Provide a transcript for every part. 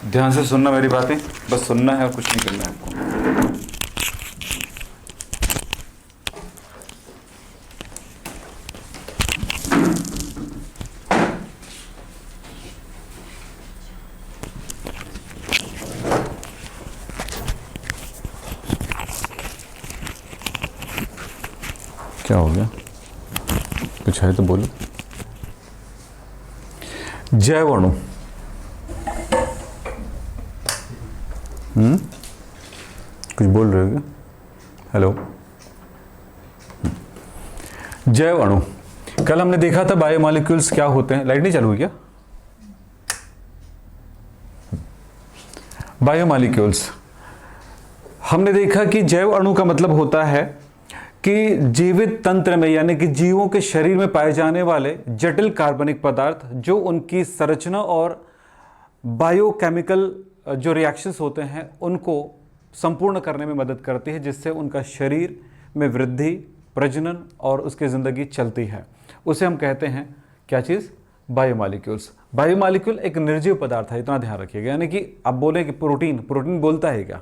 ध्यान से सुनना मेरी बातें, बस सुनना है और कुछ नहीं करना है आपको। क्या हो गया? कुछ है तो बोलो। जैव अणु, कुछ बोल रहे हो क्या? हेलो। जैव अणु, कल हमने देखा था बायोमॉलिक्यूल्स क्या होते हैं। लाइट नहीं चालू हुई क्या? बायोमॉलिक्यूल्स, हमने देखा कि जैव अणु का मतलब होता है कि जीवित तंत्र में यानी कि जीवों के शरीर में पाए जाने वाले जटिल कार्बनिक पदार्थ जो उनकी संरचना और बायोकेमिकल जो रिएक्शंस होते हैं उनको संपूर्ण करने में मदद करती है, जिससे उनका शरीर में वृद्धि, प्रजनन और उसकी ज़िंदगी चलती है। उसे हम कहते हैं क्या चीज़? बायोमॉलिक्यूल्स। बायोमॉलिक्यूल एक निर्जीव पदार्थ है, इतना ध्यान रखिएगा। यानी कि आप बोले कि प्रोटीन, प्रोटीन बोलता है क्या?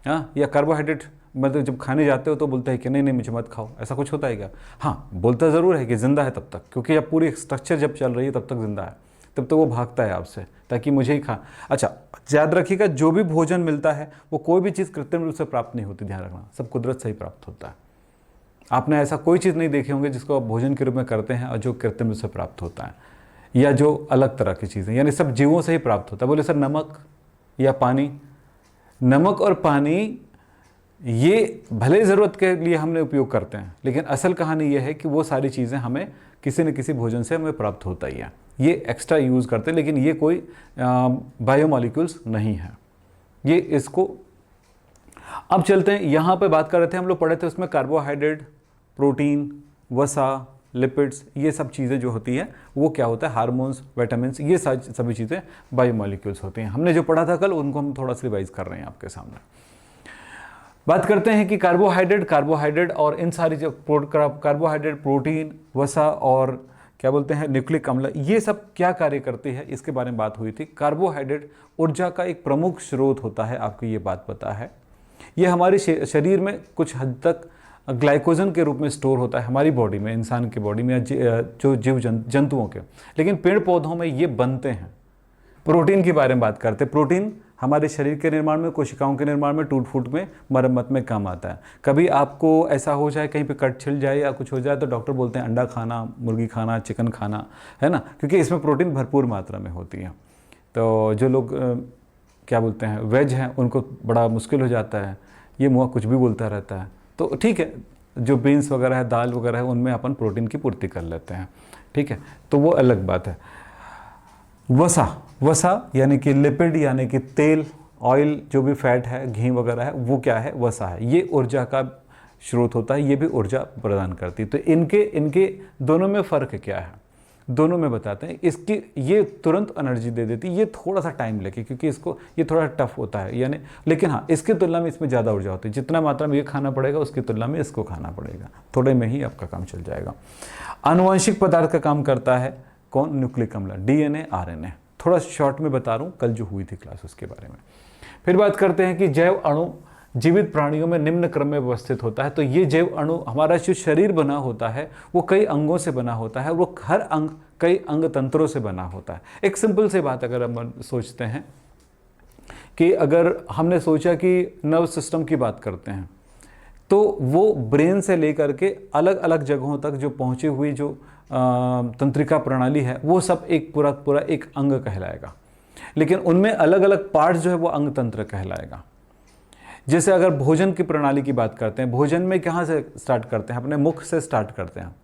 हाँ, या कार्बोहाइड्रेट मतलब जब खाने जाते हो तो बोलता है कि नहीं नहीं मुझे मत खाओ, ऐसा कुछ होता है क्या? हाँ, बोलता ज़रूर है कि ज़िंदा है तब तक, क्योंकि जब पूरी स्ट्रक्चर जब चल रही है तब तक ज़िंदा है, तब तो वो भागता है आपसे ताकि मुझे ही खा। अच्छा, याद रखिएगा, जो भी भोजन मिलता है वो कोई भी चीज़ कृत्रिम रूप से प्राप्त नहीं होती, ध्यान रखना, सब कुदरत से ही प्राप्त होता है। आपने ऐसा कोई चीज़ नहीं देखे होंगे जिसको आप भोजन के रूप में करते हैं और जो कृत्रिम रूप से प्राप्त होता है, या जो अलग तरह की चीज़ें, यानी सब जीवों से ही प्राप्त होता है। बोले सर नमक या पानी, नमक और पानी ये भले ज़रूरत के लिए हमने उपयोग करते हैं, लेकिन असल कहानी ये है कि वो सारी चीज़ें हमें किसी न किसी भोजन से हमें प्राप्त होता ही है। ये एक्स्ट्रा यूज़ करते हैं, लेकिन ये कोई बायोमॉलिक्यूल्स नहीं है। ये इसको अब चलते हैं, यहाँ पे बात कर रहे थे हम लोग, पढ़े थे उसमें कार्बोहाइड्रेट, प्रोटीन, वसा, लिपिड्स, ये सब चीज़ें जो होती है वो क्या होता है? हार्मोन्स, विटामिन्स, ये सभी चीज़ें बायोमॉलिक्यूल्स होती हैं। हमने जो पढ़ा था कल उनको हम थोड़ा सा रिवाइज कर रहे हैं आपके सामने। बात करते हैं कि कार्बोहाइड्रेट और इन सारी जो कार्बोहाइड्रेट, प्रोटीन, वसा और क्या बोलते हैं न्यूक्लिक अम्ल, ये सब क्या कार्य करती है इसके बारे में बात हुई थी। कार्बोहाइड्रेट ऊर्जा का एक प्रमुख स्रोत होता है, आपको ये बात पता है। ये हमारे शरीर में कुछ हद तक ग्लाइकोजन के रूप में स्टोर होता है हमारी बॉडी में, इंसान की बॉडी में, या जो जीव जंतुओं के, लेकिन पेड़ पौधों में ये बनते हैं। प्रोटीन के बारे में बात करते हैं। प्रोटीन हमारे शरीर के निर्माण में, कोशिकाओं के निर्माण में, टूट फूट में, मरम्मत में काम आता है। कभी आपको ऐसा हो जाए, कहीं पे कट छिल जाए या कुछ हो जाए, तो डॉक्टर बोलते हैं अंडा खाना, मुर्गी खाना, चिकन खाना, है ना, क्योंकि इसमें प्रोटीन भरपूर मात्रा में होती है। तो जो लोग क्या बोलते हैं वेज हैं, उनको बड़ा मुश्किल हो जाता है, ये मुँह कुछ भी बोलता रहता है। तो ठीक है, जो बीन्स वगैरह है, दाल वगैरह है, उनमें अपन प्रोटीन की पूर्ति कर लेते हैं, ठीक है, तो वो अलग बात है। वसा यानी कि लिपिड, यानी कि तेल, ऑयल, जो भी फैट है, घी वगैरह है, वो क्या है? वसा है। ये ऊर्जा का स्रोत होता है, ये भी ऊर्जा प्रदान करती है। तो इनके दोनों में फ़र्क क्या है, दोनों में बताते हैं। इसकी ये तुरंत एनर्जी दे देती है, ये थोड़ा सा टाइम लेके, क्योंकि इसको ये थोड़ा टफ होता है, यानी, लेकिन हाँ इसकी तुलना में इसमें ज़्यादा ऊर्जा होती है। जितना मात्रा में ये खाना पड़ेगा उसकी तुलना में इसको खाना पड़ेगा, थोड़े में ही आपका काम चल जाएगा। आनुवंशिक पदार्थ का काम करता है कौन? न्यूक्लिक अम्ल, DNA, RNA। थोड़ा शॉर्ट में बता रहा हूँ, कल जो हुई थी क्लास उसके बारे में। फिर बात करते हैं कि जैव अणु जीवित प्राणियों में निम्न क्रम में व्यवस्थित होता है। तो ये जैव अणु, हमारा जो शरीर बना होता है वो कई अंगों से बना होता है, वो हर अंग कई अंग तंत्रों से बना होता है। एक सिंपल सी बात अगर हम सोचते हैं कि अगर हमने सोचा कि नर्व सिस्टम की बात करते हैं, तो वो ब्रेन से लेकर के अलग अलग जगहों तक जो पहुंची हुई जो तंत्रिका प्रणाली है, वो सब एक पूरा एक अंग कहलाएगा, लेकिन उनमें अलग अलग पार्ट्स जो है वो अंग तंत्र कहलाएगा। जैसे अगर भोजन की प्रणाली की बात करते हैं, भोजन में कहाँ से स्टार्ट करते हैं? अपने मुख से स्टार्ट करते हैं,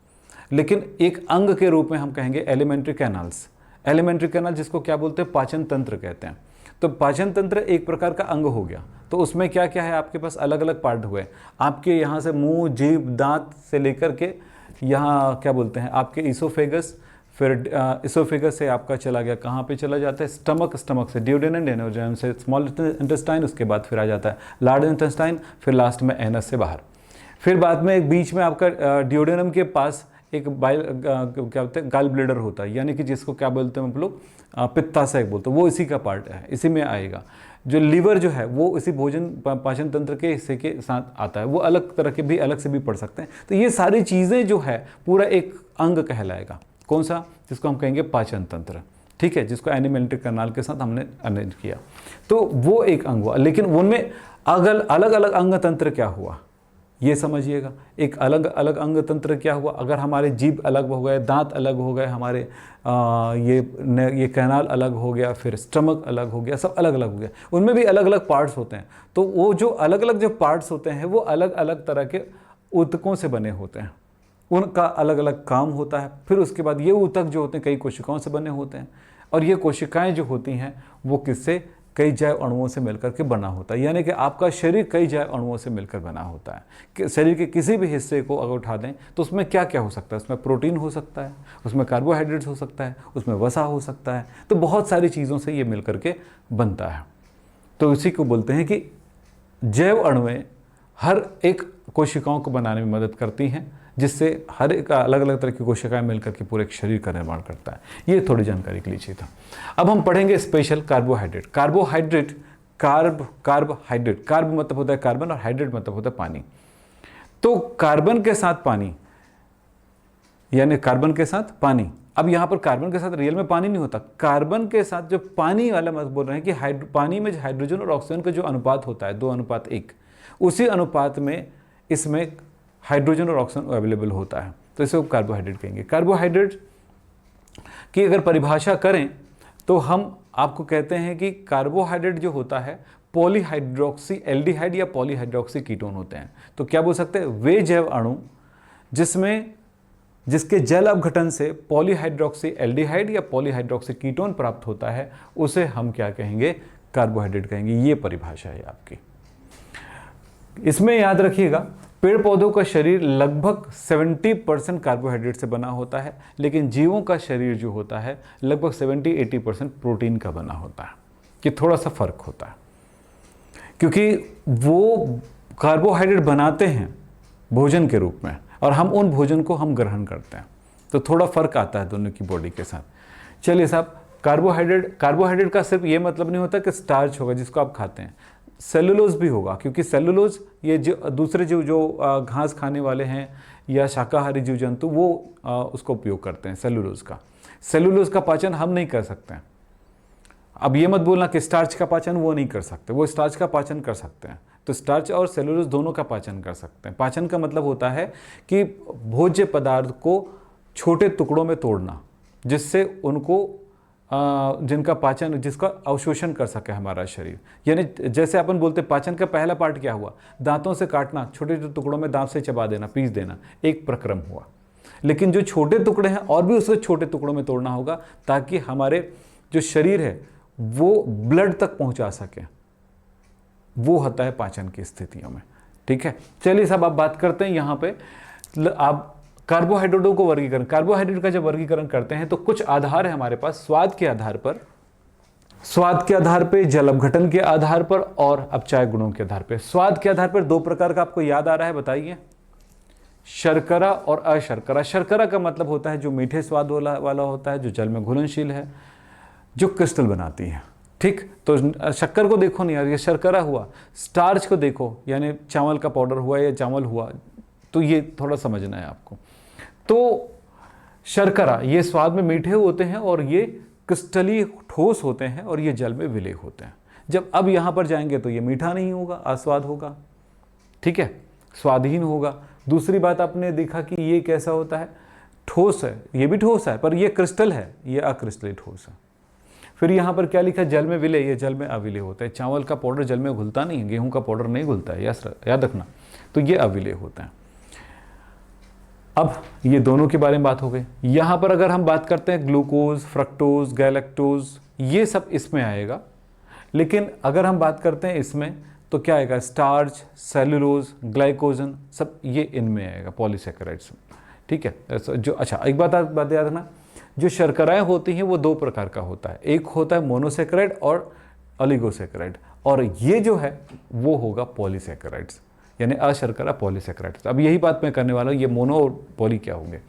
लेकिन एक अंग के रूप में हम कहेंगे एलिमेंट्री कैनाल्स। एलिमेंट्री कैनाल जिसको क्या बोलते हैं? पाचन तंत्र कहते हैं। तो पाचन तंत्र एक प्रकार का अंग हो गया। तो उसमें क्या क्या है? आपके पास अलग अलग पार्ट हुए, आपके यहाँ से मुंह, जीभ, दांत से लेकर के यहाँ क्या बोलते हैं आपके इसोफेगस, फिर इसोफेगस से आपका चला गया कहाँ पे चला जाता है? स्टमक, स्टमक से ड्यूडेनम, ड्यूडेनम से स्मॉल इंटेस्टाइन, उसके बाद फिर आ जाता है लार्ज इंटेस्टाइन, फिर लास्ट में एनस से बाहर। फिर बाद में एक बीच में आपका ड्यूडेनम के पास एक क्या बोलते हैं गाल ब्लेडर होता है, यानी कि जिसको क्या बोलते हैं हम लोग पित्ताशय बोलते हैं, वो इसी का पार्ट है, इसी में आएगा। जो लीवर जो है वो इसी भोजन पाचन तंत्र के हिस्से के साथ आता है, वो अलग तरह के भी अलग से भी पढ़ सकते हैं। तो ये सारी चीज़ें जो है पूरा एक अंग कहलाएगा, कौन सा, जिसको हम कहेंगे पाचन तंत्र, ठीक है, जिसको एनिमेंट्रिक करनाल के साथ हमने अरेंज किया। तो वो एक अंग हुआ, लेकिन उनमें अलग अलग अंग तंत्र क्या हुआ ये समझिएगा। एक अलग अलग अंग तंत्र क्या हुआ, अगर हमारे जीभ अलग हो गए, दांत अलग हो गए, हमारे ये कैनाल अलग हो गया, फिर स्टमक अलग हो गया, सब अलग अलग हो गया, उनमें भी अलग अलग पार्ट्स होते हैं। तो वो जो अलग अलग जो पार्ट्स होते हैं वो अलग अलग तरह के ऊतकों से बने होते हैं, उनका अलग अलग काम होता है। फिर उसके बाद ये ऊतक जो होते हैं कई कोशिकाओं से बने होते हैं, और ये कोशिकाएं जो होती हैं वो किससे, कई जैव अणुओं से मिलकर के बना होता है। यानी कि आपका शरीर कई जैव अणुओं से मिलकर बना होता है। कि शरीर के किसी भी हिस्से को अगर उठा दें तो उसमें क्या क्या हो सकता है, उसमें प्रोटीन हो सकता है, उसमें कार्बोहाइड्रेट्स हो सकता है, उसमें वसा हो सकता है, तो बहुत सारी चीज़ों से ये मिलकर के बनता है। तो इसी को बोलते हैं कि जैव अणुएं हर एक कोशिकाओं को बनाने में मदद करती हैं, जिससे हर एक अलग अलग तरह की कोशिकाएं मिलकर के पूरे एक शरीर का निर्माण करता है। ये थोड़ी जानकारी के लिए चाहिए था। अब हम पढ़ेंगे special carbohydrate. Carbohydrate, carbohydrate, carb मतलब होता है कार्बन और हाइड्रेट मतलब होता है पानी। तो कार्बन के साथ पानी, यानी कार्बन के साथ पानी। अब यहां पर कार्बन के साथ रियल में पानी नहीं होता, कार्बन के साथ जो पानी वाला मत बोल रहे हैं कि पानी में हाइड्रोजन और ऑक्सीजन का जो अनुपात होता है 2:1, उसी अनुपात में इसमें हाइड्रोजन और ऑक्सीजन अवेलेबल होता है, तो इसे कार्बोहाइड्रेट कहेंगे। कार्बोहाइड्रेट की अगर परिभाषा करें तो हम आपको कहते हैं कि कार्बोहाइड्रेट जो होता है पॉलीहाइड्रोक्सी एल्डिहाइड या पॉलीहाइड्रोक्सी कीटोन होते हैं। तो क्या बोल सकते हैं, वे जैव अणु जिसके जल अपघटन से पॉलीहाइड्रोक्सी एल्डिहाइड या पॉलीहाइड्रोक्सी कीटोन प्राप्त होता है, उसे हम क्या कहेंगे, कार्बोहाइड्रेट कहेंगे। ये परिभाषा है आपकी। इसमें याद रखिएगा पेड़ पौधों का शरीर लगभग 70% कार्बोहाइड्रेट से बना होता है, लेकिन जीवों का शरीर जो होता है लगभग 70-80% प्रोटीन का बना होता है, कि थोड़ा सा फर्क होता है, क्योंकि वो कार्बोहाइड्रेट बनाते हैं भोजन के रूप में और हम उन भोजन को हम ग्रहण करते हैं, तो थोड़ा फर्क आता है दोनों की बॉडी के साथ। चलिए साहब, कार्बोहाइड्रेट का सिर्फ ये मतलब नहीं होता कि स्टार्च होगा जिसको आप खाते हैं, सेलुलोज भी होगा, क्योंकि सेलुलोज ये जो दूसरे जो घास खाने वाले हैं या शाकाहारी जीव जंतु वो उसका उपयोग करते हैं सेलुलोज का पाचन हम नहीं कर सकते हैं। अब ये मत बोलना कि स्टार्च का पाचन वो नहीं कर सकते, वो स्टार्च का पाचन कर सकते हैं। तो स्टार्च और सेलुलोज दोनों का पाचन कर सकते हैं। पाचन का मतलब होता है कि भोज्य पदार्थ को छोटे टुकड़ों में तोड़ना, जिससे उनको जिसका अवशोषण कर सके हमारा शरीर। यानी जैसे अपन बोलते पाचन का पहला पार्ट क्या हुआ, दांतों से काटना, छोटे छोटे टुकड़ों में दांत से चबा देना, पीस देना, एक प्रक्रम हुआ। लेकिन जो छोटे टुकड़े हैं और भी उसे छोटे टुकड़ों में तोड़ना होगा, ताकि हमारे जो शरीर है वो ब्लड तक पहुंचा सके। वो होता है पाचन की स्थितियों में। ठीक है, चलिए साहब आप बात करते हैं यहाँ पे आप कार्बोहाइड्रेटों को वर्गीकरण। कार्बोहाइड्रेट का जब वर्गीकरण करते हैं तो कुछ आधार है हमारे पास, स्वाद के आधार पर, जल अपघटन के आधार पर और अपचायक गुणों के आधार पर। स्वाद के आधार पर दो प्रकार का आपको याद आ रहा है, बताइए, शर्करा और अशर्करा। शर्करा का मतलब होता है जो मीठे स्वाद वाला होता है, जो जल में घुलनशील है, जो क्रिस्टल बनाती है। ठीक, तो शक्कर को देखो नहीं यार, ये शर्करा हुआ। स्टार्च को देखो, यानी चावल का पाउडर हुआ या चावल हुआ, तो ये थोड़ा समझना है आपको। तो शर्करा ये स्वाद में मीठे होते हैं और ये क्रिस्टली ठोस होते हैं और ये जल में विलय होते हैं। जब अब यहाँ पर जाएंगे तो ये मीठा नहीं होगा, अस्वाद होगा, ठीक है, स्वादहीन होगा। दूसरी बात आपने देखा कि ये कैसा होता है, ठोस है, ये भी ठोस है पर ये क्रिस्टल है, ये अक्रिस्टली ठोस है। फिर यहाँ पर क्या लिखा है, जल में विलय, ये जल में अविलय होता है। चावल का पाउडर जल में घुलता नहीं है, गेहूं का पाउडर नहीं घुलता है, याद रखना, तो ये अविलय होता है। अब ये दोनों के बारे में बात हो गई। यहाँ पर अगर हम बात करते हैं ग्लूकोज, फ्रक्टोज, गैलेक्टोज, ये सब इसमें आएगा। लेकिन अगर हम बात करते हैं इसमें तो क्या आएगा, स्टार्च, सेलुलोज, ग्लाइकोजन, सब ये इनमें आएगा, पॉलीसैकेराइड्स। ठीक है, जो अच्छा एक बात याद रखना, जो शर्कराएं होती हैं वो दो प्रकार का होता है, एक होता है मोनोसैकेराइड और ओलिगोसैकेराइड, और ये जो है वो होगा पॉलीसैकेराइड्स, यानी अशर्करा पॉलीसैकेराइड्स। अब यही बात मैं करने वाला हूँ, ये मोनो और पॉली क्या होंगे।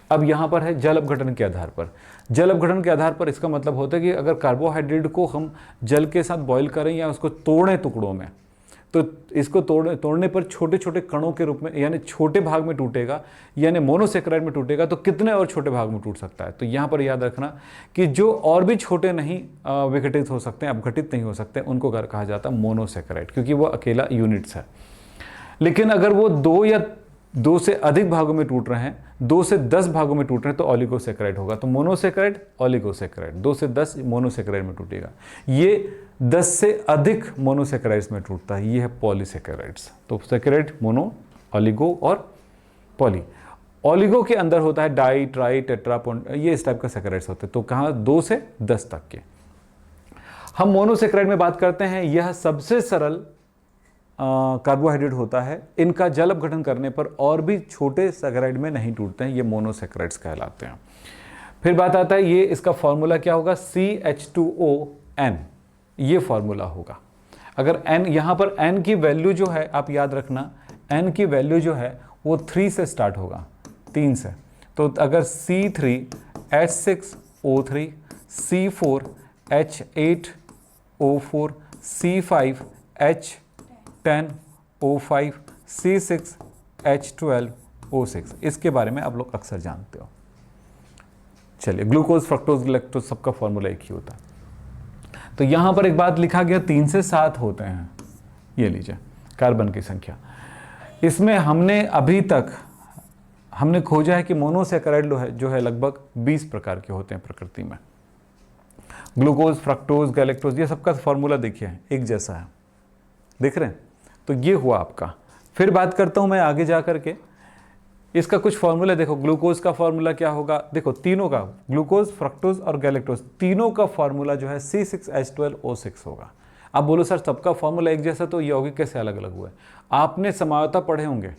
अब यहाँ पर है जल अपघटन के आधार पर। जल अपघटन के आधार पर इसका मतलब होता है कि अगर कार्बोहाइड्रेट को हम जल के साथ बॉईल करें या उसको तोड़ें टुकड़ों में, तो इसको तोड़ने पर छोटे छोटे कणों के रूप में, यानी छोटे भाग में टूटेगा, यानी मोनोसेक्राइड में टूटेगा, तो कितने और छोटे भाग में टूट सकता है। तो यहाँ पर याद रखना कि जो और भी छोटे नहीं विघटित हो सकते हैं, अपघटित नहीं हो सकते, उनको कहा जाता है मोनोसेक्राइड, क्योंकि वो अकेला यूनिट्स है। लेकिन अगर वो दो से अधिक भागों में टूट रहे हैं, 2 से 10 भागों में टूट रहे हैं, तो ऑलिगोसेक्राइड होगा। तो मोनोसेक्राइड, ऑलिगोसेक्राइड, 2 से 10 मोनोसेक्राइड में टूटेगा। ये 10 से अधिक मोनोसेक्राइड्स में टूटता है, ये है पॉलीसेक्राइड्स। तो सेक्राइड, मोनो, ऑलिगो और पॉली। ऑलिगो के अंदर होता है डाई, ट्राई, टेट्रा, ये इस टाइप का सेक्राइड्स होते हैं। तो कहाँ 2 से 10 तक के। हम मोनोसेक्राइड में बात करते हैं, यह सबसे सरल कार्बोहाइड्रेट होता है। इनका जल अपघटन करने पर और भी छोटे सेक्राइड में नहीं टूटते हैं, ये मोनोसेक्राइड्स कहलाते हैं। फिर बात आता है ये इसका फॉर्मूला क्या होगा, CH2ON, ये फॉर्मूला होगा। अगर N, यहाँ पर N की वैल्यू जो है आप याद रखना, N की वैल्यू जो है वो 3 से स्टार्ट होगा, 3 से। तो अगर C3H6O3, C4H8O4, C5H10O5, C6H12O6, इसके बारे में आप लोग अक्सर जानते हो। चलिए, ग्लूकोज, फ्रक्टोज, गैलेक्टोज सबका फॉर्मूला एक ही होता है। तो यहां पर एक बात लिखा गया 3 से 7 होते हैं, ये लीजिए कार्बन की संख्या। इसमें हमने अभी तक खोजा है कि मोनोसेक्राइड जो है लगभग 20 प्रकार के होते हैं प्रकृति में। ग्लूकोज, फ्रक्टोज, गैलेक्टोज, ये सबका फॉर्मूला देखिए एक जैसा है, देख रहे हैं। तो ये हुआ आपका। फिर बात करता हूं मैं आगे जा करके इसका कुछ फॉर्मूला। देखो ग्लूकोज का फॉर्मूला क्या होगा, देखो तीनों का, ग्लूकोज, फ्रक्टोज और गैलेक्टोज, तीनों का फॉर्मूला जो है C6H12O6 होगा। आप बोलो सर सबका फॉर्मूला एक जैसा, तो यौगिक कैसे अलग अलग हुए। आपने समावता पढ़े होंगे,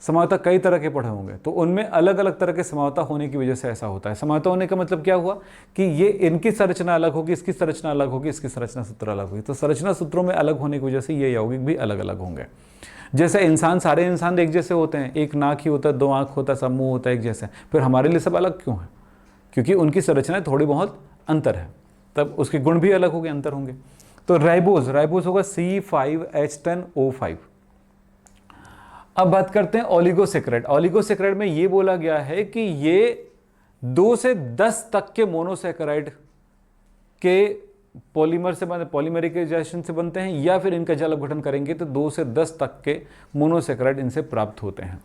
समावता कई तरह के पढ़े होंगे, तो उनमें अलग अलग तरह के समावता होने की वजह से ऐसा होता है। समावता होने का मतलब क्या हुआ कि ये इनकी संरचना अलग होगी, इसकी संरचना अलग होगी, इसकी संरचना सूत्र अलग होगी। तो संरचना सूत्रों में अलग होने की वजह से ये यौगिक भी अलग अलग होंगे। जैसे इंसान, सारे इंसान एक जैसे होते हैं, एक नाक ही होता है, 2 आंख होता है, सब मुंह होता है एक जैसे, फिर हमारे लिए सब अलग क्यों है? क्योंकि उनकी संरचनाएं थोड़ी बहुत अंतर है, तब उसके गुण भी अलग होंगे, अंतर होंगे। तो राइबोज होगा C5H10O5। अब बात करते हैं ओलिगोसेक्राइड। ओलिगोसेक्राइड में ये बोला गया है कि ये 2 से 10 तक के मोनोसेक्राइड के पॉलीमर से बनते, पॉलीमराइजेशन से बनते हैं, या फिर इनका जल अपघटन करेंगे तो 2 से 10 तक के मोनोसेक्राइड इनसे प्राप्त होते हैं।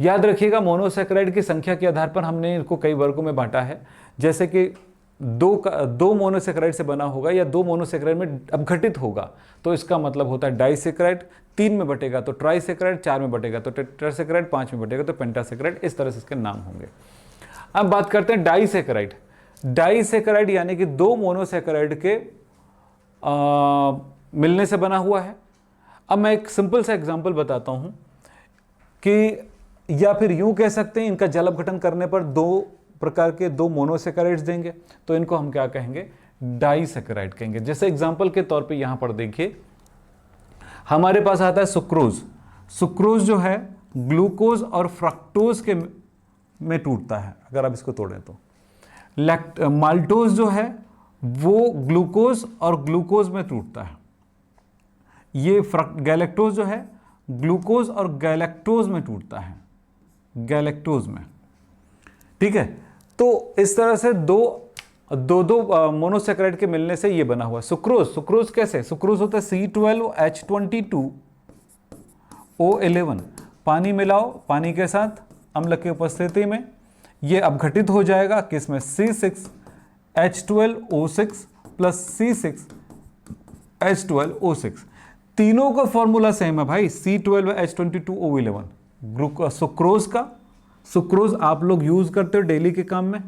याद रखिएगा, मोनोसेक्राइड की संख्या के आधार पर हमने इनको कई वर्गों में बांटा है। जैसे कि 2 मोनोसेक्राइड से बना होगा या 2 मोनोसेक्राइड में अपघटित होगा, तो इसका मतलब होता है डाइसेक्राइड। 3 में बटेगा तो ट्राइसेक्राइड, 4 में बटेगा तो टेट्रासेक्राइड, 5 में बटेगा तो पेंटासेक्राइड, इस तरह से इसके नाम होंगे। अब बात करते हैं डाइसेक्राइड। डाइसेक्राइड यानी कि 2 मोनोसेक्राइड के मिलने से बना हुआ है। अब मैं एक सिंपल सा एग्जांपल बताता हूं कि, या फिर यूं कह सकते हैं, इनका जल अपघटन करने पर 2 प्रकार के 2 मोनोसेक्राइड्स देंगे, तो इनको हम क्या कहेंगे, डाइसेक्राइड कहेंगे। जैसे एग्जांपल के तौर पे यहां पर देखिए, हमारे पास आता है सुक्रोज। सुक्रोज जो है ग्लूकोज और फ्रक्टोज के में टूटता है, अगर आप इसको तोड़ें तो। माल्टोज जो है वो ग्लूकोज और ग्लूकोज में टूटता है। ये गैलेक्टोज जो है ग्लूकोज और गैलेक्टोज में टूटता है, गैलेक्टोज में, ठीक है। तो इस तरह से दो मोनोसेक्राइड के मिलने से ये बना हुआ सुक्रोज कैसे, सुक्रोज होता है C12H22O11। पानी मिलाओ, पानी के साथ अम्ल की उपस्थिति में ये अपघटित हो जाएगा किसमें, C6H12O6 प्लस C6H12O6। तीनों का फॉर्मूला सेम है भाई, C12H22O11। सुक्रोज का, सुक्रोज आप लोग यूज करते हो डेली के काम में,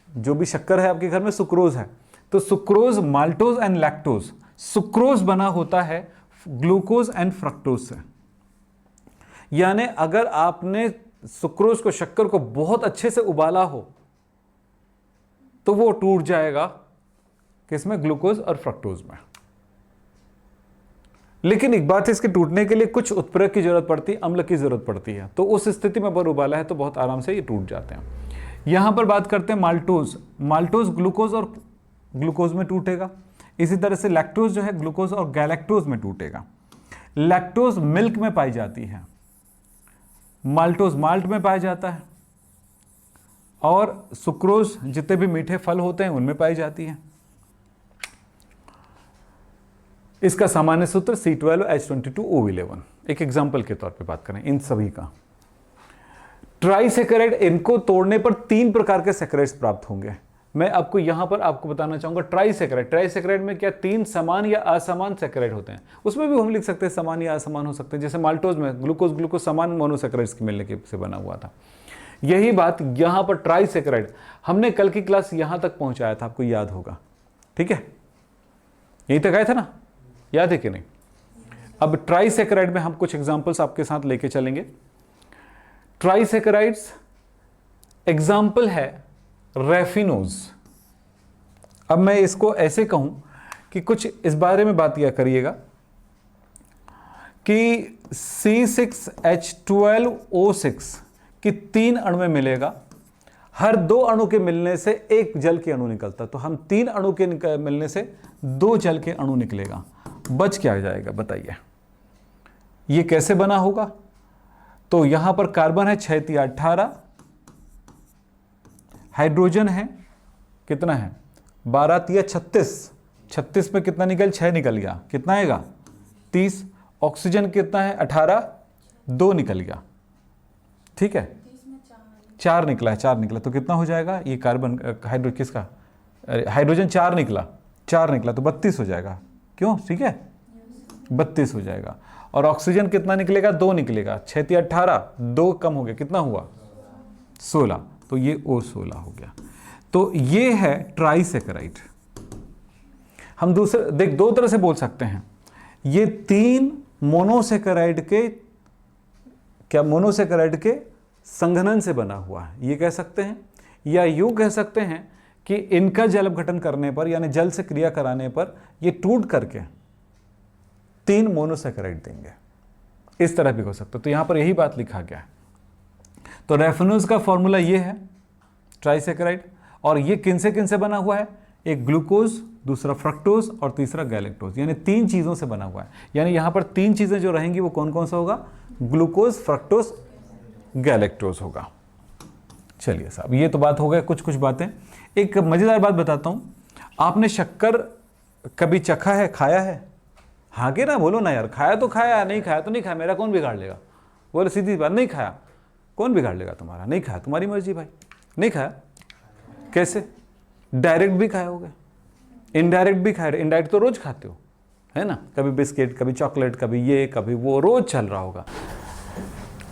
जो भी शक्कर है आपके घर में सुक्रोज है। तो sucrose, maltose and lactose. Sucrose बना होता है ग्लूकोज एंड फ्रक्टोज से। यानी अगर आपने सुक्रोज को, शक्कर को बहुत अच्छे से उबाला हो तो वो टूट जाएगा किसमें, ग्लूकोज और फ्रक्टोज में। लेकिन एक बात है, इसके टूटने के लिए कुछ उत्प्रेरक की जरूरत पड़ती है, अम्ल की जरूरत पड़ती है। तो उस स्थिति में अगर उबाला है तो बहुत आराम से ये टूट जाते हैं। यहां पर बात करते हैं माल्टोज। माल्टोज ग्लूकोज और ग्लूकोज में टूटेगा। इसी तरह से लैक्टोज जो है ग्लूकोज और गैलेक्टोज में टूटेगा। लैक्टोज मिल्क में पाई जाती है, माल्टोज माल्ट में पाया जाता है, और सुक्रोज जितने भी मीठे फल होते हैं उनमें पाई जाती है। इसका सामान्य सूत्र C12H22O11। एक एग्जांपल के तौर पे बात करें इन सभी का। ट्राइसेकेराइड, इनको तोड़ने पर 3 प्रकार के सेकेराइड्स प्राप्त होंगे। मैं आपको यहां पर आपको बताना चाहूंगा ट्राइसेकेराइड। ट्राइसेकेराइड में क्या 3 समान या असमान सेकेराइड होते हैं। उसमें भी हम लिख सकते हैं समान या असमान हो सकते हैं। जैसे माल्टोज में ग्लूकोज ग्लूकोज समान मोनोसेकेराइड्स के मिलने के से बना हुआ था। यही बात यहां पर ट्राइसेकेराइड, हमने कल की क्लास यहां तक पहुंचाया था, आपको याद होगा, ठीक है, यहीं तक आया था ना, याद है कि नहीं। अब ट्राइसेकेराइड में हम कुछ एग्जांपल्स आपके साथ लेके चलेंगे। ट्राइसेकेराइड्स एग्जांपल है रेफिनोज। अब मैं इसको ऐसे कहूं कि कुछ इस बारे में बात किया करिएगा कि C6H12O6 की 3 अणु में मिलेगा। हर 2 अणु के मिलने से 1 जल के अणु निकलता, तो हम 3 अणु के मिलने से 2 जल के अणु निकलेगा। बच क्या जाएगा बताइए, ये कैसे बना होगा। तो यहां पर कार्बन है 6 × 18, हाइड्रोजन है कितना है 12 × 36, 36 में कितना निकल 6 निकल गया, कितना आएगा 30। ऑक्सीजन कितना है 18, 2 निकल गया, ठीक है 4 निकला है, 4 निकला तो कितना हो जाएगा ये कार्बन किसका हाइड्रोजन 4 निकला, 4 निकला तो 32 हो जाएगा, क्यों, ठीक है 32 हो जाएगा। और ऑक्सीजन कितना निकलेगा 2 निकलेगा, 6 × 18, 2 कम हो गया, कितना हुआ 16, तो ये O16 हो गया। तो ये है ट्राइसेकेराइड। हम दूसरे देख 2 तरह से बोल सकते हैं, ये 3 मोनोसेकेराइड के क्या मोनोसेकेराइड के संघनन से बना हुआ है, ये कह सकते हैं, या यूं कह सकते हैं कि इनका जल अपघटन करने पर यानी जल से क्रिया कराने पर ये टूट करके 3 मोनोसेकेराइड देंगे, इस तरह भी हो सकता है। तो यहां पर यही बात लिखा गया है। तो रेफिनोज का फॉर्मूला ये है ट्राइसेकेराइड, और ये किन से बना हुआ है, एक ग्लूकोज, दूसरा फ्रक्टोज और तीसरा गैलेक्टोज, यानी 3 चीजों से बना हुआ है। यानी यहां पर 3 चीजें जो रहेंगी वो कौन कौन सा होगा, ग्लूकोज, फ्रक्टोज, गैलेक्टोज होगा। चलिए साहब, ये तो बात हो गया कुछ कुछ बातें। एक मजेदार बात बताता हूं, आपने शक्कर कभी चखा है, खाया है, हाँ के ना बोलो ना यार, खाया तो खाया, नहीं खाया तो नहीं खाया, मेरा कौन बिगाड़ लेगा, बोले सीधी बात, नहीं खाया कौन बिगाड़ लेगा तुम्हारा, नहीं खाया तुम्हारी मर्जी भाई, नहीं खाया कैसे, डायरेक्ट भी खाए होगे, इनडायरेक्ट भी खाए, इनडायरेक्ट तो रोज खाते हो है ना, कभी बिस्किट, कभी चॉकलेट, कभी ये कभी वो, रोज चल रहा होगा,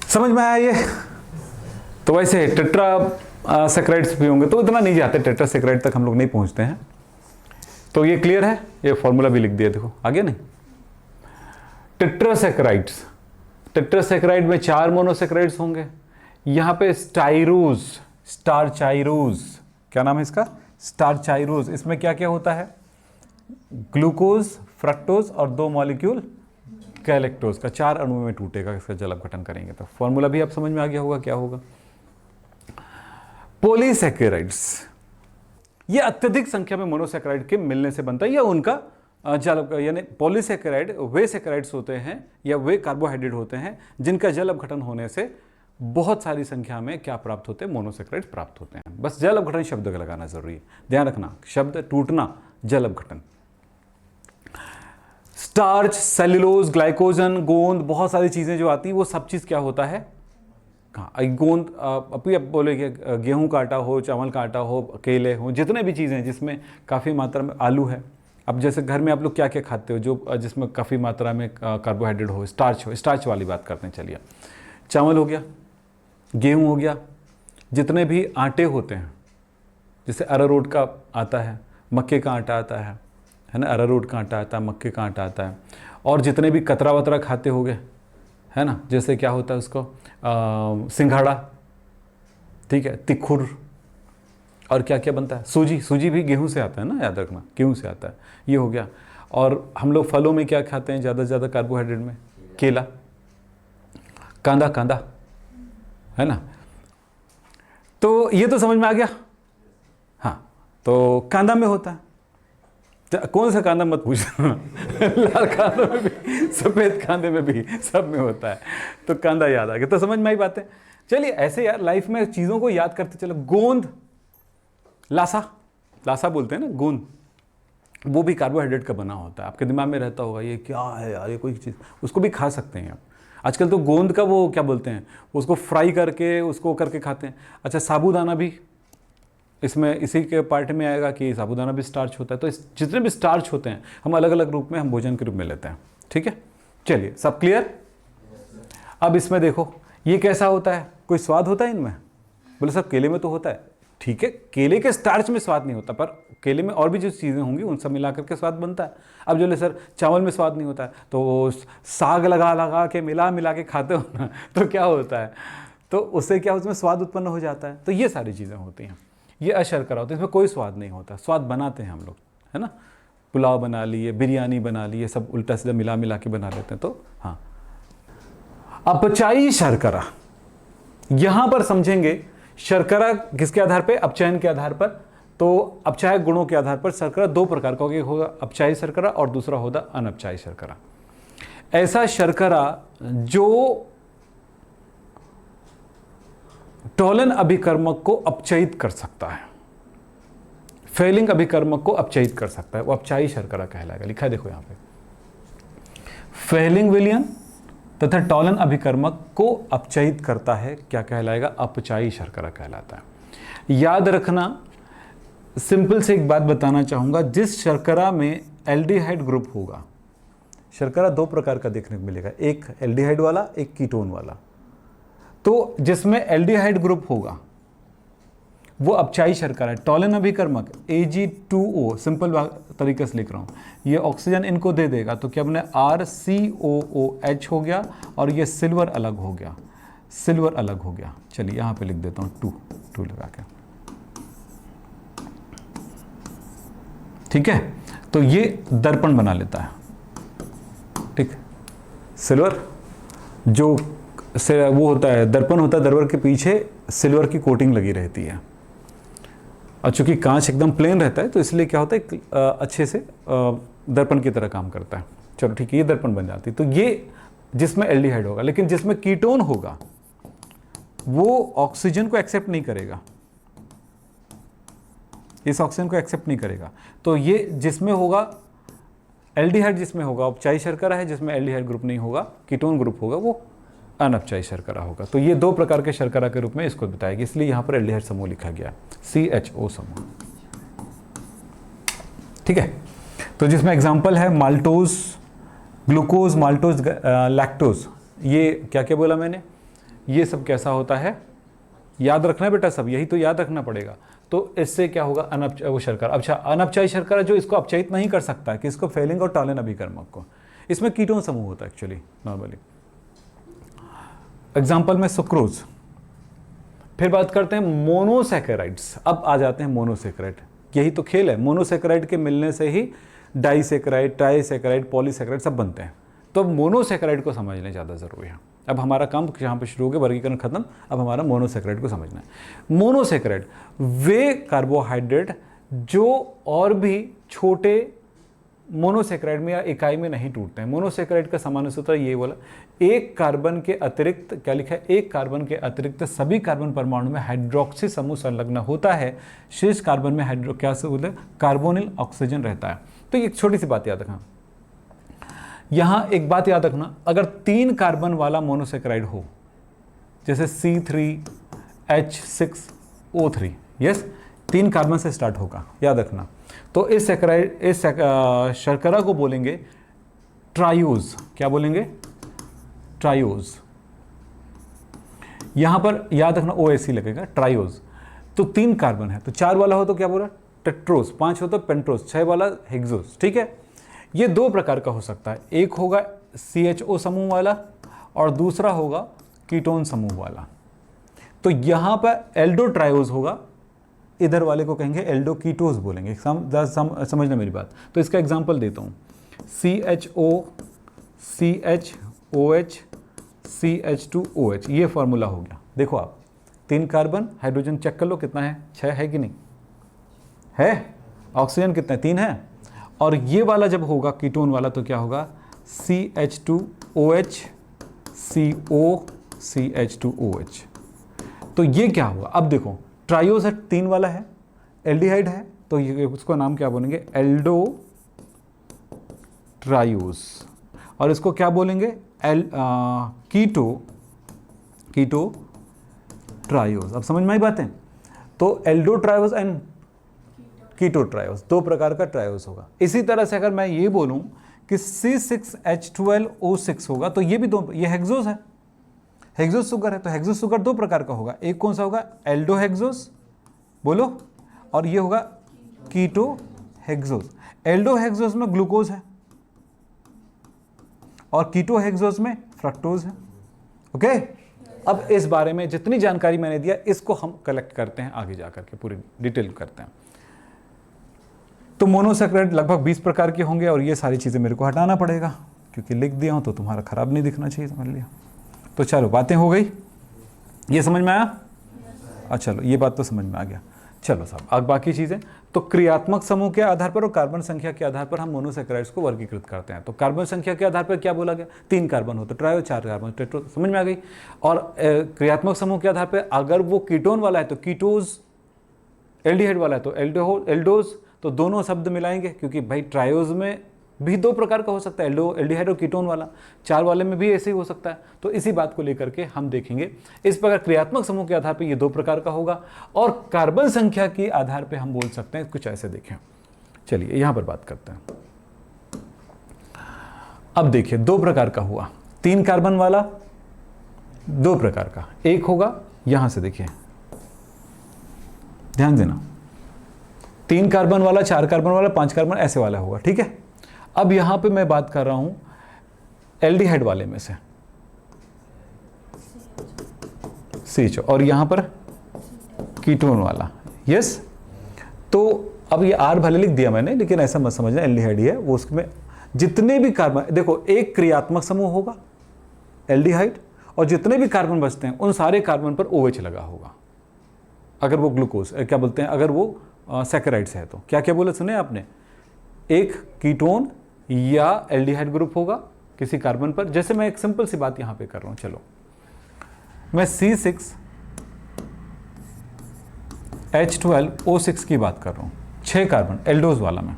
समझ में आया ये। तो वैसे टेट्रा सेक्राइड्स भी होंगे, तो इतना नहीं जाते, टेट्रा सेक्राइड तक हम लोग नहीं पहुंचते हैं। तो ये क्लियर है, ये फॉर्मूला भी लिख दिया, देखो आगे नहीं। टेट्रासेक्राइड्स, टेट्रासेक्राइड में 4 मोनोसेक्राइड्स होंगे। यहां पे स्टाइरोज, स्टारचाइरोज, क्या नाम है इसका, स्टारचाइरोज। इसमें क्या क्या होता है, ग्लूकोज, फ्रक्टोज और 2 मॉलिक्यूल गैलेक्टोज का, 4 अणुओं में टूटेगा, इसका जल अपघटन करेंगे। तो फॉर्मूला भी आप समझ में आ गया होगा क्या होगा। पॉलीसेकेराइड्स, ये अत्यधिक संख्या में मोनोसेकेराइड के मिलने से बनता है, या उनका जल, यानी पॉलीसेकेराइड वे सेकेराइड्स होते हैं या वे कार्बोहाइड्रेट होते हैं जिनका जल अपघटन होने से बहुत सारी संख्या में क्या प्राप्त होते हैं, मोनोसेकेराइड प्राप्त होते हैं। बस जल अपघटन शब्द का लगाना जरूरी है, ध्यान रखना, शब्द टूटना, जल अपघटन। स्टार्च, सेल्यूलोज, ग्लाइकोजन, गोंद, बहुत सारी चीजें जो आती है वो सब चीज क्या होता है, गोंद, अभी आप बोलेंगे गेहूं का आटा हो, चावल का आटा हो, केले हो, जितने भी चीजें जिसमें काफी मात्रा में आलू है। अब जैसे घर में आप लोग क्या क्या खाते हो जो जिसमें काफ़ी मात्रा में कार्बोहाइड्रेट हो, स्टार्च हो, स्टार्च वाली बात करते हैं। चलिए, चावल हो गया, गेहूं हो गया, जितने भी आटे होते हैं, जैसे अरारोट का आता है, मक्के का आटा आता है ना, अरारोट का आटा आता है, मक्के का आटा आता है, और जितने भी कतरा वतरा खाते होगे है ना, जैसे क्या होता है उसको सिंघाड़ा, ठीक है, तिखुर, और क्या क्या बनता है, सूजी, सूजी भी गेहूं से आता है ना, याद रखना गेहूं से आता है, ये हो गया। और हम लोग फलों में क्या खाते हैं ज़्यादा से ज़्यादा कार्बोहाइड्रेट में? केला, कांदा, कांदा है ना। तो ये तो समझ में आ गया। हाँ, तो कांदा में होता है, तो कौन सा कांदा मत पूछना लाल कांदे में भी, सफ़ेद कांदे में भी, सब में होता है। तो कांदा याद आ गया, तो समझ में आई बातें। चलिए ऐसे यार लाइफ में चीज़ों को याद करते चलो। गोंद, लासा, लासा बोलते हैं ना गोंद, वो भी कार्बोहाइड्रेट का बना होता है। आपके दिमाग में रहता होगा ये क्या है यार, ये कोई चीज़, उसको भी खा सकते हैं आप। आजकल तो गोंद का वो क्या बोलते हैं, उसको फ्राई करके उसको करके खाते हैं। अच्छा, साबूदाना भी इसमें इसी के पार्ट में आएगा कि साबूदाना भी स्टार्च होता है। तो इस जितने भी स्टार्च होते हैं हम अलग अलग रूप में, हम भोजन के रूप में लेते हैं। ठीक है, चलिए सब क्लियर। अब इसमें देखो ये कैसा होता है, कोई स्वाद होता है इनमें? बोले सब केले में तो होता है। ठीक है, केले के स्टार्च में स्वाद नहीं होता, पर केले में और भी जो चीज़ें होंगी उन सब मिला करके स्वाद बनता है। अब जो ले सर चावल में स्वाद नहीं होता है, तो साग लगा लगा के मिला के खाते हो ना, तो क्या होता है, तो उससे क्या उसमें स्वाद उत्पन्न हो जाता है। तो ये सारी चीज़ें होती हैं। ये अशर्करा होता है, इसमें कोई स्वाद नहीं होता, स्वाद बनाते हैं हम लोग, है ना। पुलाव बना लिए, बिरयानी बना लिए, सब उल्टा सीधा मिला के बना लेते हैं। तो हाँ, अपचायी शर्करा, यहां पर समझेंगे शर्करा किसके आधार पे? अपचयन के आधार पर। तो अपचायक गुणों के आधार पर शर्करा दो प्रकार का होगा, अपचायी शर्करा और दूसरा होगा अनपचायी शर्करा। ऐसा शर्करा जो टॉलन अभिकर्मक को अपचयित कर सकता है, फेलिंग अभिकर्मक को अपचयित कर सकता है, वो अपचायी शर्करा कहलाएगा। लिखा है देखो यहां पे, फेलिंग विलयन तथा टॉलन अभिकर्मक को अपचयित करता है, क्या कहलाएगा? अपचायी शर्करा कहलाता है। याद रखना, सिंपल से एक बात बताना चाहूंगा, जिस शर्करा में एल्डिहाइड ग्रुप होगा, शर्करा दो प्रकार का देखने को मिलेगा, एक एल्डिहाइड वाला, एक कीटोन वाला। तो जिसमें एल्डिहाइड ग्रुप होगा वो अपचायी शर्करा है। टॉलन अभिकर्मक Ag2O, सिंपल तरीके से लिख रहा हूँ, ये ऑक्सीजन इनको दे देगा, तो क्या बने? RCOOH हो गया, और ये सिल्वर अलग हो गया, सिल्वर अलग हो गया। चलिए यहाँ पे लिख देता हूँ 2 लगा के, ठीक है। तो ये दर्पण बना लेता है, ठीक। सिल्वर जो से वो होता है, दर्पण होता है, दर्पण के पीछे सिल्वर की कोटिंग लगी रहती है। और चूंकि कांच एकदम प्लेन रहता है तो इसलिए क्या होता है, अच्छे से दर्पण की तरह काम करता है। चलो ठीक है, ये दर्पण बन जाती है। तो ये जिसमें एल्डिहाइड होगा, लेकिन जिसमें कीटोन होगा वो ऑक्सीजन को एक्सेप्ट नहीं करेगा, इस ऑक्सीजन को एक्सेप्ट नहीं करेगा। तो ये जिसमें होगा एल्डिहाइड, जिसमें होगा उपचायी शर्करा है, जिसमें एल्डिहाइड ग्रुप नहीं होगा, कीटोन ग्रुप होगा, वो अनपचायी शर्करा होगा। तो ये दो प्रकार के शर्करा के रूप में इसको बताएगी, इसलिए यहां पर एल्डिहाइड समूह लिखा गया, CHO समूह, ठीक है। तो जिसमें एग्जांपल है माल्टोज, ग्लूकोज, माल्टोज, लैक्टोज, ये क्या क्या बोला मैंने, ये सब कैसा होता है, याद रखना बेटा, सब यही तो याद रखना पड़ेगा। तो इससे क्या होगा, वो शर्करा। अच्छा, अनपचायी शर्करा जो इसको अपचयित नहीं कर सकता है, किसको? फेलिंग और टॉलन अभिकर्मक को। इसमें कीटोन समूह होता है एक्चुअली नॉर्मली। एग्जाम्पल में सुक्रोज। फिर बात करते हैं मोनोसैकेराइड्स। अब आ जाते हैं मोनोसैकेराइड, यही तो खेल है, मोनोसैकेराइड के मिलने से ही डाइसैकेराइड, ट्राइसैकेराइड, पॉलीसैकेराइड सब बनते हैं। तो अब मोनोसैकेराइड को समझना ज़्यादा जरूरी है। अब हमारा काम यहाँ पे शुरू हो गया, वर्गीकरण खत्म, अब हमारा मोनोसैकेराइड को समझना है। मोनोसैकेराइड वे कार्बोहाइड्रेट जो और भी छोटे मोनोसैकेराइड में या इकाई में नहीं टूटते हैं। मोनोसैकेराइड का सामान्य सूत्र ये बोला, एक कार्बन के अतिरिक्त, क्या लिखा है, एक कार्बन के अतिरिक्त सभी कार्बन परमाणु में हाइड्रोक्सी समूह संलग्न होता है, शेष कार्बन में हाइड्रो क्या से बोले, कार्बोनिल ऑक्सीजन रहता है। तो एक छोटी सी बात याद रखना, यहां एक बात याद रखना, अगर 3 कार्बन वाला मोनोसैकेराइड हो, जैसे C3H6O3, यस, 3 कार्बन से स्टार्ट होगा, याद रखना। तो इस शर्करा को बोलेंगे ट्रायोज। क्या बोलेंगे? ट्रायोज। यहां पर याद रखना OAC लगेगा, ट्रायोज। तो 3 कार्बन है, तो 4 वाला हो तो क्या बोला, टेट्रोज, 5 हो तो पेंट्रोज, 6 वाला हेक्सोज, ठीक है। ये 2 प्रकार का हो सकता है, एक होगा CHO समूह वाला और दूसरा होगा कीटोन समूह वाला। तो यहां पर एल्डो ट्रायोज होगा, इधर वाले को कहेंगे एल्डो कीटोज बोलेंगे। समझना मेरी बात। तो इसका एग्जांपल देता हूं, CHO CHOH CH2OH, ये फॉर्मूला हो गया। देखो आप 3 कार्बन, हाइड्रोजन चेक कर लो कितना है, 6 है कि नहीं है, ऑक्सीजन कितना है, 3 है। और ये वाला जब होगा कीटोन वाला तो क्या होगा, CH2OH CO CH2OH। तो ये क्या हुआ, अब देखो ट्रायोज है, 3 वाला है, एल्डिहाइड है, तो ये उसको नाम क्या बोलेंगे, एल्डो ट्रायोज। और इसको क्या बोलेंगे, कीटो ट्रायोज। अब समझ में आई बातें। तो aldotriose and ketotriose, 2 प्रकार का ट्रायोज होगा। इसी तरह से अगर मैं ये बोलूं कि C6H12O6 होगा, तो ये भी 2, ये हेक्सोस है, हेक्सोस सुगर है, तो हेक्सोस सुगर 2 प्रकार का होगा। एक कौन सा होगा, एल्डो हेक्सोस, बोलो, और ये होगा कीटो हेक्सोस। एल्डो हेक्सोस में ग्लूकोज है और कीटो हेक्सोस में फ्रक्टोज है। ओके, अब इस बारे में जितनी जानकारी मैंने दिया इसको हम कलेक्ट करते हैं, आगे जाकर के पूरी डिटेल करते हैं। तो मोनोसैकराइड लगभग 20 प्रकार के होंगे और ये सारी चीज़ें मेरे को हटाना पड़ेगा क्योंकि लिख दिया हूं तो तुम्हारा खराब नहीं दिखना चाहिए, समझ लिया। तो चलो बातें हो गई, ये समझ में आया? अच्छा चलो, ये बात तो समझ में आ गया। चलो साहब, अब बाकी चीज़ें तो क्रियात्मक समूह के आधार पर और कार्बन संख्या के आधार पर हम मोनोसैकराइड्स को वर्गीकृत करते हैं। तो कार्बन संख्या के आधार पर क्या बोला गया, 3 कार्बन हो तो ट्रायो, 4 कार्बन टेट्रो, समझ में आ गई। और क्रियात्मक समूह के आधार पर अगर वो कीटोन वाला है तो कीटोज, एल्डिहाइड वाला है तो एल्डोज, तो दोनों शब्द मिलाएंगे क्योंकि भाई ट्रायोज में भी 2 प्रकार का हो सकता है, एल्डिहाइड और कीटोन वाला, 4 वाले में भी ऐसे ही हो सकता है। तो इसी बात को लेकर के हम देखेंगे। इस प्रकार क्रियात्मक समूह के आधार पर ये 2 प्रकार का होगा और कार्बन संख्या के आधार पर हम बोल सकते हैं कुछ ऐसे। देखें, चलिए यहां पर बात करते हैं। अब देखिए 2 प्रकार का हुआ, 3 कार्बन वाला 2 प्रकार का, एक होगा यहां से, देखिए ध्यान देना, 3 कार्बन वाला, 4 कार्बन वाला, 5 कार्बन ऐसे वाला होगा, ठीक है। अब यहां पे मैं बात कर रहा हूं एल्डिहाइड वाले में से CH, और यहां पर कीटोन वाला, यस। तो अब ये R भले लिख दिया मैंने, लेकिन ऐसा मत समझना एल्डिहाइड ही है वो, उसमें जितने भी कार्बन, देखो एक क्रियात्मक समूह होगा एल्डिहाइड और जितने भी कार्बन बचते हैं उन सारे कार्बन पर OH लगा होगा। अगर वो ग्लूकोज क्या बोलते हैं, अगर वो सैकराइड्स है तो क्या क्या बोले सुने आपने, एक कीटोन या एल्डिहाइड ग्रुप होगा किसी कार्बन पर। जैसे मैं एक सिंपल सी बात यहां पे कर रहा हूं, चलो मैं C6H12O6 की बात कर रहा हूं, 6 कार्बन एल्डोज वाला में,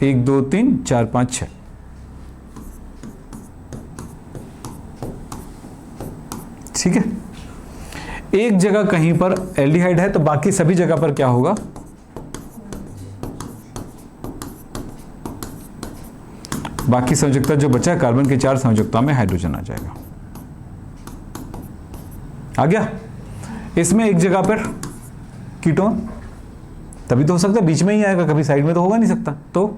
1 2 3 4 5 6, ठीक है। एक जगह कहीं पर एल्डिहाइड है तो बाकी सभी जगह पर क्या होगा, बाकी संयोजकता जो बचा है कार्बन की 4 संयोजकता में हाइड्रोजन आ जाएगा, आ गया। इसमें एक जगह पर कीटोन, तभी तो हो सकता है बीच में ही आएगा, कभी साइड में तो होगा नहीं सकता। तो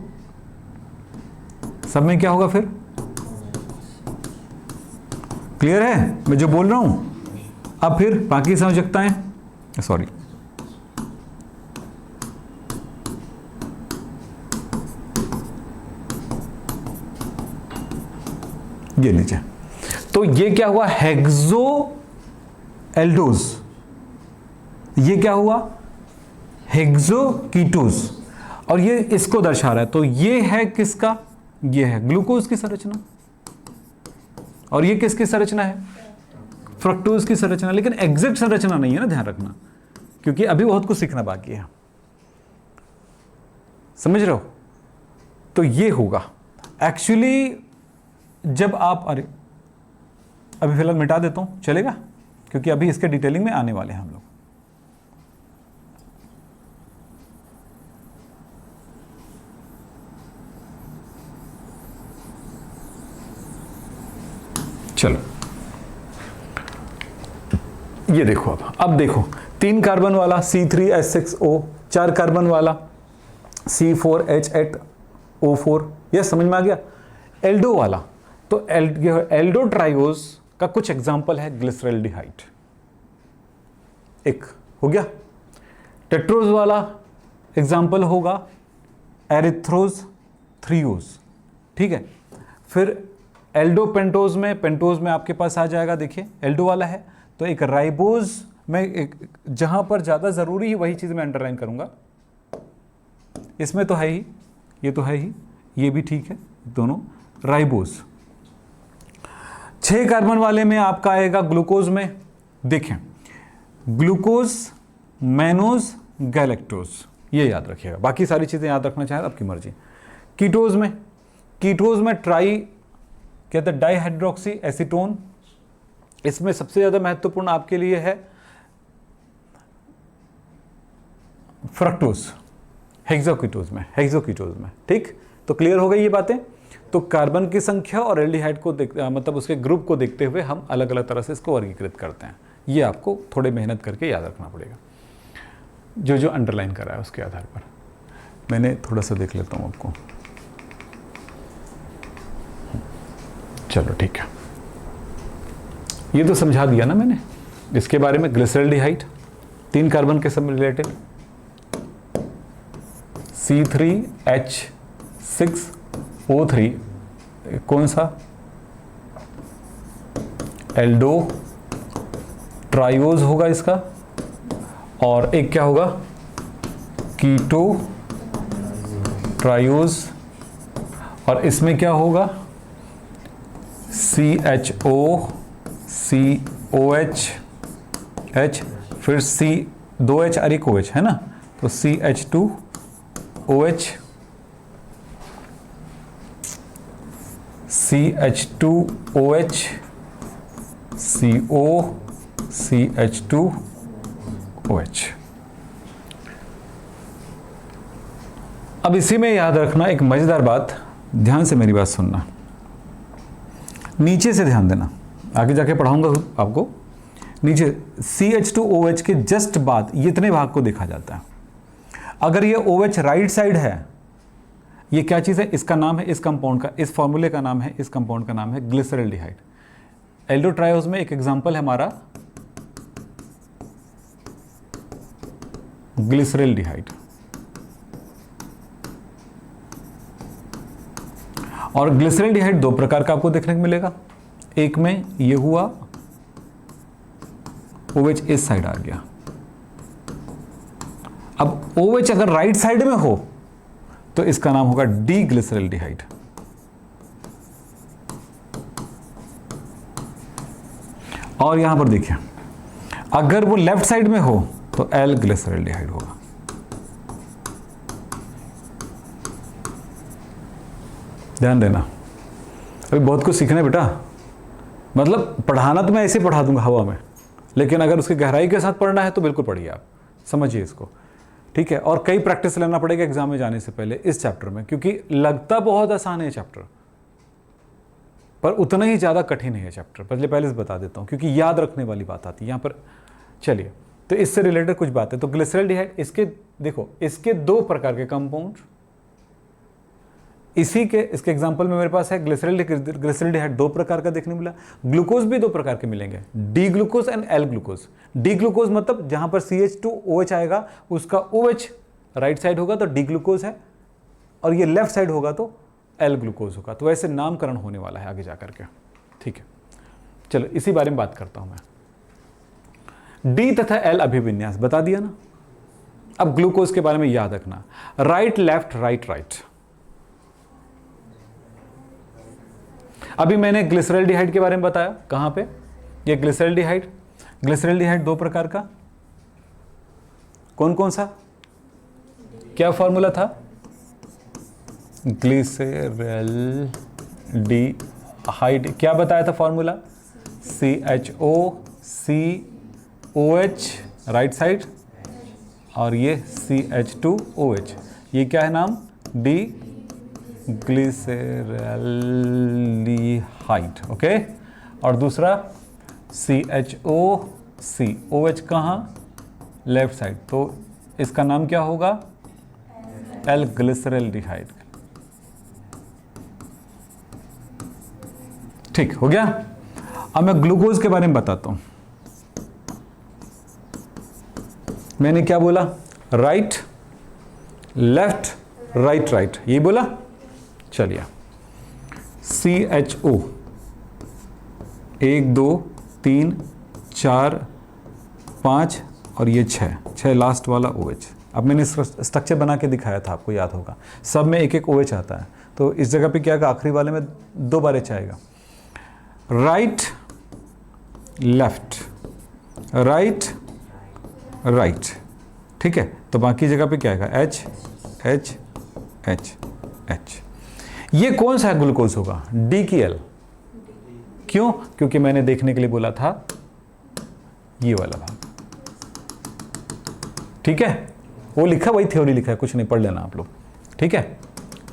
सब में क्या होगा फिर, क्लियर है मैं जो बोल रहा हूं। अब फिर बाकी संयोजकताएं, सॉरी ये लीजिए, तो ये क्या हुआ, हेक्सो एल्डोज, ये क्या हुआ, हेक्सो कीटोज, और ये इसको दर्शा रहा है। तो ये है किसका, ये है ग्लूकोज की संरचना, और ये किसकी संरचना है, फ्रक्टोज की संरचना। लेकिन एग्जैक्ट संरचना नहीं है ना, ध्यान रखना, क्योंकि अभी बहुत कुछ सीखना बाकी है, समझ रहे हो। तो ये होगा एक्चुअली जब आप, अरे अभी फिलहाल मिटा देता हूं, चलेगा, क्योंकि अभी इसके डिटेलिंग में आने वाले हैं हम लोग। चलो ये देखो, अब देखो 3 कार्बन वाला C3H6O, 4 कार्बन वाला C4H8O4, ये समझ में आ गया। एल्डो वाला तो एल्डो ट्रायोज का कुछ एग्जांपल है ग्लिसरॉल्डिहाइड, एक हो गया। टेट्रोज वाला एग्जाम्पल होगा एरिथ्रोज थ्रियोज, ठीक है। फिर एल्डो पेंटोज में आपके पास आ जाएगा, देखिए एल्डो वाला है, तो एक राइबोज में एक, जहां पर ज़्यादा ज़रूरी है वही चीज़ मैं अंडरलाइन करूंगा। इसमें तो है ही, ये तो है ही, ये भी ठीक है, दोनों राइबोज। 6 कार्बन वाले में आपका आएगा ग्लूकोज में, देखें ग्लूकोज, मैनोज, गैलेक्टोज, ये याद रखिएगा, बाकी सारी चीज़ें याद रखना चाहें आपकी मर्जी। कीटोज में ट्राई कहते हैं डाईहाइड्रोक्सी एसीटोन, इसमें सबसे ज़्यादा महत्वपूर्ण आपके लिए है फ्रक्टोज, हेक्सोकीटोज में, ठीक। तो क्लियर हो गई ये बातें। तो कार्बन की संख्या और एल्डिहाइड को मतलब उसके ग्रुप को देखते हुए हम अलग अलग तरह से इसको वर्गीकृत करते हैं। ये आपको थोड़े मेहनत करके याद रखना पड़ेगा, जो अंडरलाइन करा है उसके आधार पर। मैंने थोड़ा सा देख लेता हूँ आपको, चलो ठीक है, ये तो समझा दिया ना मैंने इसके बारे में। ग्लिसरल्डिहाइड 3 कार्बन के सब रिलेटेड, C3H6O3 कौन सा, एल्डो ट्रायोज होगा इसका, और एक क्या होगा कीटो ट्रायोज, और इसमें क्या होगा CHO COH H, फिर C2H और एक OH है ना, तो CH2OH CH2OH CO CH2OH। अब इसी में याद रखना एक मजेदार बात, ध्यान से मेरी बात सुनना, नीचे से ध्यान देना, आगे जाके पढ़ाऊंगा आपको। नीचे CH2OH के जस्ट बाद ये इतने भाग को देखा जाता है। अगर ये OH राइट साइड है, ये क्या चीज़ है, इसका नाम है, इस कंपाउंड का, इस फॉर्मूले का नाम है, इस कंपाउंड का नाम है ग्लिसरल्डिहाइड। एल्डोट्रायोज में एक एग्जांपल है हमारा ग्लिसरल्डिहाइड, और ग्लिसरल्डिहाइड 2 प्रकार का आपको देखने को मिलेगा। एक में ये हुआ OH इस साइड आ गया, अब OH अगर राइट साइड में हो तो इसका नाम होगा डी ग्लिसरल्डिहाइड। और यहां पर देखिए अगर वो लेफ्ट साइड में हो तो एल ग्लिसरल्डिहाइड होगा। ध्यान देना, अभी बहुत कुछ सीखना है बेटा, मतलब पढ़ाना तो मैं ऐसे पढ़ा दूंगा हवा में, लेकिन अगर उसकी गहराई के साथ पढ़ना है तो बिल्कुल पढ़िए, आप समझिए इसको, ठीक है। और कई प्रैक्टिस लेना पड़ेगा एग्जाम में जाने से पहले इस चैप्टर में, क्योंकि लगता बहुत आसान है चैप्टर, पर उतना ही ज़्यादा कठिन है चैप्टर। पहले से बता देता हूँ, क्योंकि याद रखने वाली बात आती है यहाँ पर। चलिए, तो इससे रिलेटेड कुछ बातें, तो ग्लिसरल्डिहाइड, इसके देखो, इसके 2 प्रकार के कंपाउंड, इसके एग्जांपल में मेरे पास है ग्लिसरल्डिहाइड 2 प्रकार का देखने मिला। ग्लूकोज भी 2 प्रकार के मिलेंगे, D glucose and L glucose. D glucose मतलब जहां पर CH2OH आएगा उसका OH राइट साइड होगा तो डी ग्लूकोज है, और ये लेफ्ट साइड होगा तो एल ग्लूकोज होगा। तो ऐसे नामकरण होने वाला है आगे जाकर के, ठीक है। चलो इसी बारे में बात करता हूं मैं। डी तथा एल अभिविन्यास बता दिया ना। अब ग्लूकोज के बारे में याद रखना, राइट लेफ्ट राइट राइट। अभी मैंने ग्लिसरल्डिहाइड के बारे में बताया, कहां पे, ये ग्लिसरल्डिहाइड 2 प्रकार का, कौन कौन सा, क्या फॉर्मूला था, ग्लिसरल्डिहाइड क्या बताया था formula, CHO COH right side, और ये CH2OH, ये क्या है नाम, डी ग्लिसरल्डिहाइड, ओके। और दूसरा CHO COH कहाँ, लेफ्ट साइड, तो इसका नाम क्या होगा, एल ग्लिसरल्डिहाइड। ठीक हो गया। अब मैं ग्लूकोज के बारे में बताता हूं। मैंने क्या बोला, राइट लेफ्ट, राइट, राइट, ये बोला। चलिए, CHO 1 2 3 4 5 और ये 6 लास्ट वाला OH। अब मैंने स्ट्रक्चर बना के दिखाया था, आपको याद होगा, सब में एक एक OH आता है। तो इस जगह पे क्या आएगा, आखिरी वाले में 2 बार H आएगा। राइट लेफ्ट, राइट राइट, ठीक है। तो बाकी जगह पे क्या आएगा, H H H H। ये कौन सा ग्लूकोज होगा, D की L? क्यों? क्योंकि मैंने देखने के लिए बोला था ये वाला भाग, ठीक है। वो लिखा, वही थ्योरी लिखा है, कुछ नहीं, पढ़ लेना आप लोग, ठीक है।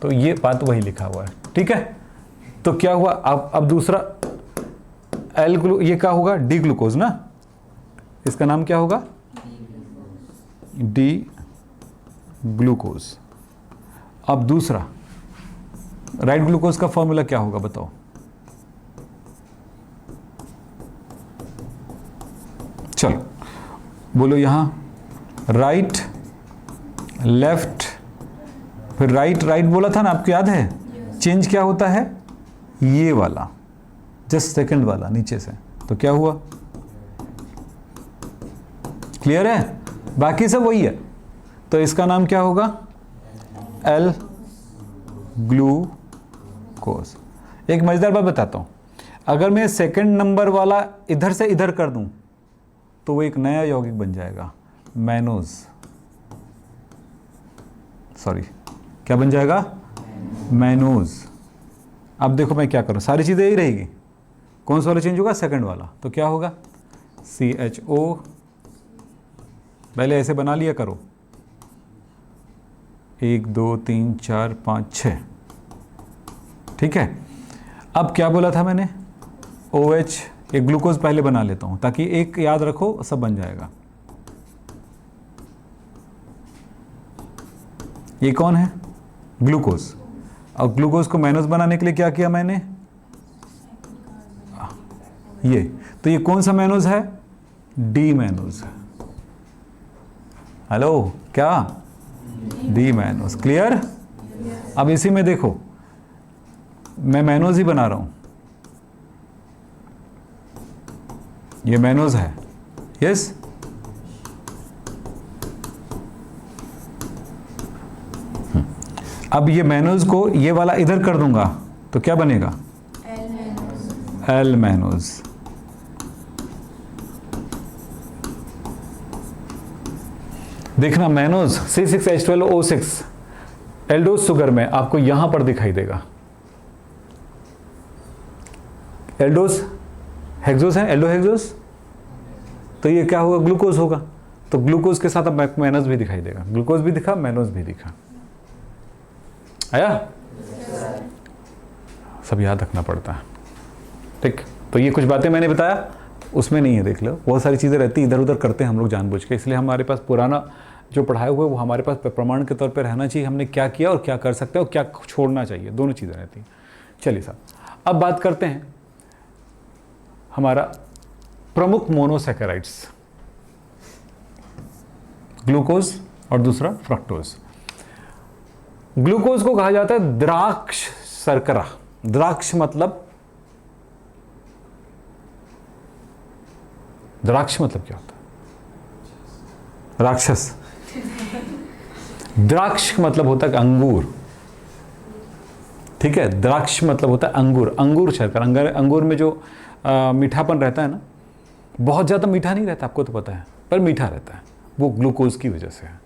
तो ये बात वही लिखा हुआ है, ठीक है। तो क्या हुआ, अब दूसरा ये क्या होगा, डी ग्लूकोज ना, इसका नाम क्या होगा, डी ग्लूकोज। अब दूसरा राइट ग्लूकोज का फॉर्मूला क्या होगा, बताओ। चलो बोलो, यहां राइट लेफ्ट, फिर राइट, राइट बोला था ना, आपको याद है। चेंज क्या होता है, ये वाला, जस्ट सेकंड वाला नीचे से। तो क्या हुआ, क्लियर है, बाकी सब वही है। तो इसका नाम क्या होगा, एल ग्लूकोज। एक मजेदार बात बताता हूं, अगर मैं सेकंड नंबर वाला इधर से इधर कर दूं तो वो एक नया यौगिक बन जाएगा, मैनोज, सॉरी क्या बन जाएगा, मैनोज। अब देखो मैं क्या करूं, सारी चीजें यही रहेगी, कौन सा वाला चेंज होगा, सेकंड वाला। तो क्या होगा, CHO, पहले ऐसे बना लिया करो, 1 2 3 4 5 6, ठीक है। अब क्या बोला था मैंने, OH, एक ग्लूकोज पहले बना लेता हूं ताकि एक याद रखो, सब बन जाएगा। ये कौन है, ग्लूकोज। और ग्लूकोज को मैनोज बनाने के लिए क्या किया मैंने, ये। तो ये कौन सा मैनोज है, डी मैनोज। हेलो, क्या, डी मैनोज, क्लियर। अब इसी में देखो, मैं मैनोज ही बना रहा हूं, ये मैनोज है, यस। अब ये मैनोज को ये वाला इधर कर दूंगा तो क्या बनेगा, एल मैनोज। देखना, मैनोज C6H12O6 एल्डोज शुगर में आपको यहां पर दिखाई देगा, एल्डोज हेक्सोस है, एल्डोहेक्सोस। तो ये क्या होगा, ग्लूकोज होगा। तो ग्लूकोज के साथ अब मैनोज भी दिखाई देगा, ग्लूकोज भी दिखा, मैनोज भी दिखा, आया। सब याद रखना पड़ता है, ठीक। तो ये कुछ बातें मैंने बताया, उसमें नहीं है, देख लो, बहुत सारी चीज़ें रहती इधर उधर करते हैं हम लोग जानबूझ के, इसलिए हमारे पास पुराना जो पढ़ाया हुआ है वो हमारे पास प्रमाण के तौर पर रहना चाहिए, हमने क्या किया और क्या कर सकते हैं और क्या छोड़ना चाहिए, दोनों चीज़ें रहती हैं। चलिए साहब, अब बात करते हैं हमारा प्रमुख मोनोसैकेराइड्स, ग्लूकोज और दूसरा फ्रक्टोज। ग्लूकोज को कहा जाता है द्राक्ष शर्करा। द्राक्ष मतलब, द्राक्ष मतलब क्या होता है, राक्षस। द्राक्ष मतलब होता है अंगूर, ठीक है। द्राक्ष मतलब होता है अंगूर, अंगूर शर्करा। अंगूर में जो मीठापन रहता है ना, बहुत ज़्यादा मीठा नहीं रहता, आपको तो पता है, पर मीठा रहता है, वो ग्लूकोज की वजह से है।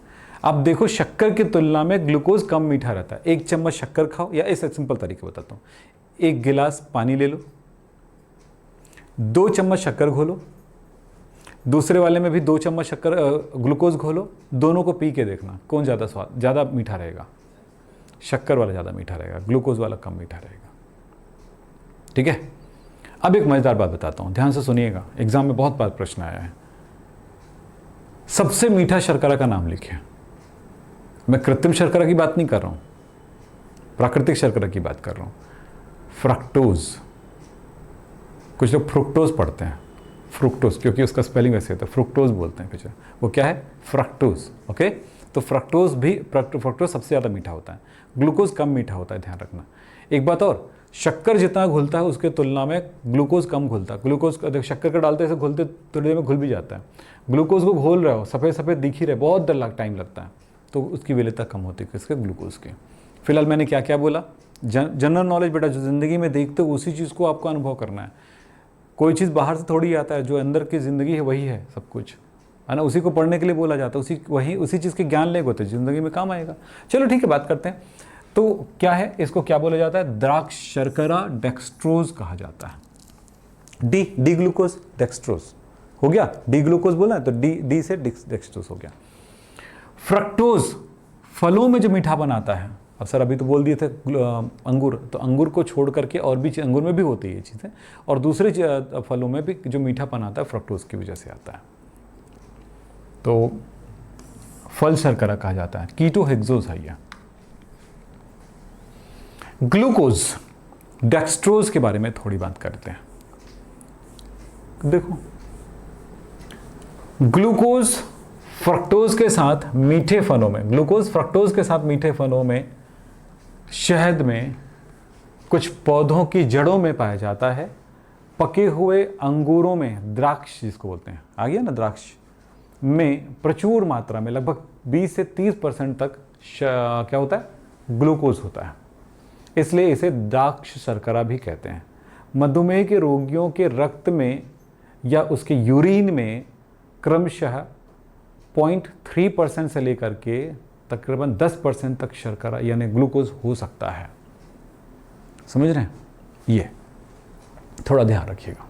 अब देखो, शक्कर की तुलना में ग्लूकोज कम मीठा रहता है। 1 चम्मच शक्कर खाओ, या ऐसे सिंपल तरीके बताता हूँ, 1 गिलास पानी ले लो, 2 चम्मच शक्कर घोलो, दूसरे वाले में भी 2 चम्मच शक्कर ग्लूकोज घोलो, दोनों को पी के देखना कौन ज़्यादा मीठा रहेगा। शक्कर वाला ज़्यादा मीठा रहेगा, ग्लूकोज वाला कम मीठा रहेगा, ठीक है। अब एक मज़ेदार बात बताता हूँ, ध्यान से सुनिएगा, एग्जाम में बहुत बार प्रश्न आया है। सबसे मीठा शर्करा का नाम लिखिए। मैं कृत्रिम शर्करा की बात नहीं कर रहा हूँ, प्राकृतिक शर्करा की बात कर रहा हूँ। फ्रक्टोज, कुछ लोग फ्रुक्टोज पढ़ते हैं, फ्रुक्टोज, क्योंकि उसका स्पेलिंग वैसे होता है, फ्रुक्टोज बोलते हैं कुछ, वो क्या है, फ्रक्टोज, ओके। तो फ्रक्टोज सबसे ज़्यादा मीठा होता है, ग्लूकोज कम मीठा होता है, ध्यान रखना। एक बात और, शक्कर जितना घुलता है उसके तुलना में ग्लूकोज कम घुलता है। ग्लूकोज शक्कर का डालते ऐसे घुलते थोड़ी देर में घुल भी जाता है। ग्लूकोज को घोल रहे हो, सफ़ेद सफ़ेद दिख ही रहे, बहुत देर टाइम लगता है, तो उसकी वैल्यूता कम होती है किसके, ग्लूकोज के। फिलहाल मैंने क्या क्या बोला, जनरल नॉलेज बेटा, जो ज़िंदगी में देखते हो उसी चीज़ को आपको अनुभव करना है। कोई चीज़ बाहर से थोड़ी आता है, जो अंदर की ज़िंदगी है वही है सब कुछ, है ना। उसी को पढ़ने के लिए बोला जाता है, उसी चीज़ के ज्ञान लेगा तो ज़िंदगी में काम आएगा। चलो ठीक है, बात करते हैं। तो क्या है, इसको क्या बोला जाता है, द्राक्ष शर्करा डेक्सट्रोज कहा जाता है। डी ग्लूकोज डेक्सट्रोज हो गया, डी ग्लूकोज बोला है तो डी से डेक्सट्रोज हो गया। फ्रक्टोज फलों में जो मीठा बनाता है। अब सर अभी तो बोल दिए थे अंगूर, तो अंगूर को छोड़ करके और भी अंगूर में भी होती है ये चीज़ें, और दूसरे फलों में भी जो मीठा बनाता है फ्रक्टोज की वजह से आता है, तो फल शर्करा कहा जाता है। कीटो हेक्सोज है यह। ग्लूकोज डेक्सट्रोज के बारे में थोड़ी बात करते हैं। देखो, ग्लूकोज फ्रक्टोज के साथ मीठे फलों में, ग्लूकोज फ्रक्टोज के साथ मीठे फलों में, शहद में, कुछ पौधों की जड़ों में पाया जाता है, पके हुए अंगूरों में, द्राक्ष जिसको बोलते हैं, आ गया ना द्राक्ष में प्रचुर मात्रा में, लगभग 20 से 30% तक क्या होता है, ग्लूकोज होता है, इसलिए इसे द्राक्ष शर्करा भी कहते हैं। मधुमेह के रोगियों के रक्त में या उसके यूरिन में क्रमशः 0.3% से लेकर के तकरीबन 10% तक शर्करा यानी ग्लूकोज हो सकता है। समझ रहे हैं, ये थोड़ा ध्यान रखिएगा।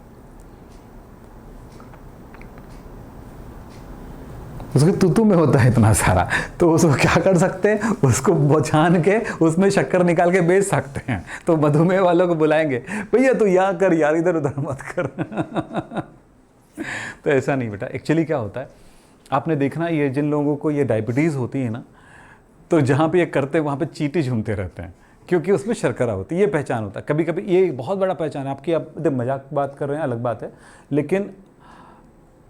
उसके तुतु में होता है इतना सारा, तो उसको क्या कर सकते हैं, उसको छान के उसमें शक्कर निकाल के बेच सकते हैं। तो मधुमेह वालों को बुलाएंगे, भैया तू यहाँ कर यार, इधर उधर मत कर। तो ऐसा नहीं बेटा, एक्चुअली क्या होता है, आपने देखना ये जिन लोगों को ये डायबिटीज़ होती है ना, तो जहाँ पे ये करते हैं वहाँ पे चींटी झूमते रहते हैं, क्योंकि उसमें शर्करा होती है। ये पहचान होता है। कभी कभी ये बहुत बड़ा पहचान है आपकी, आप मजाक बात कर रहे हैं अलग बात है, लेकिन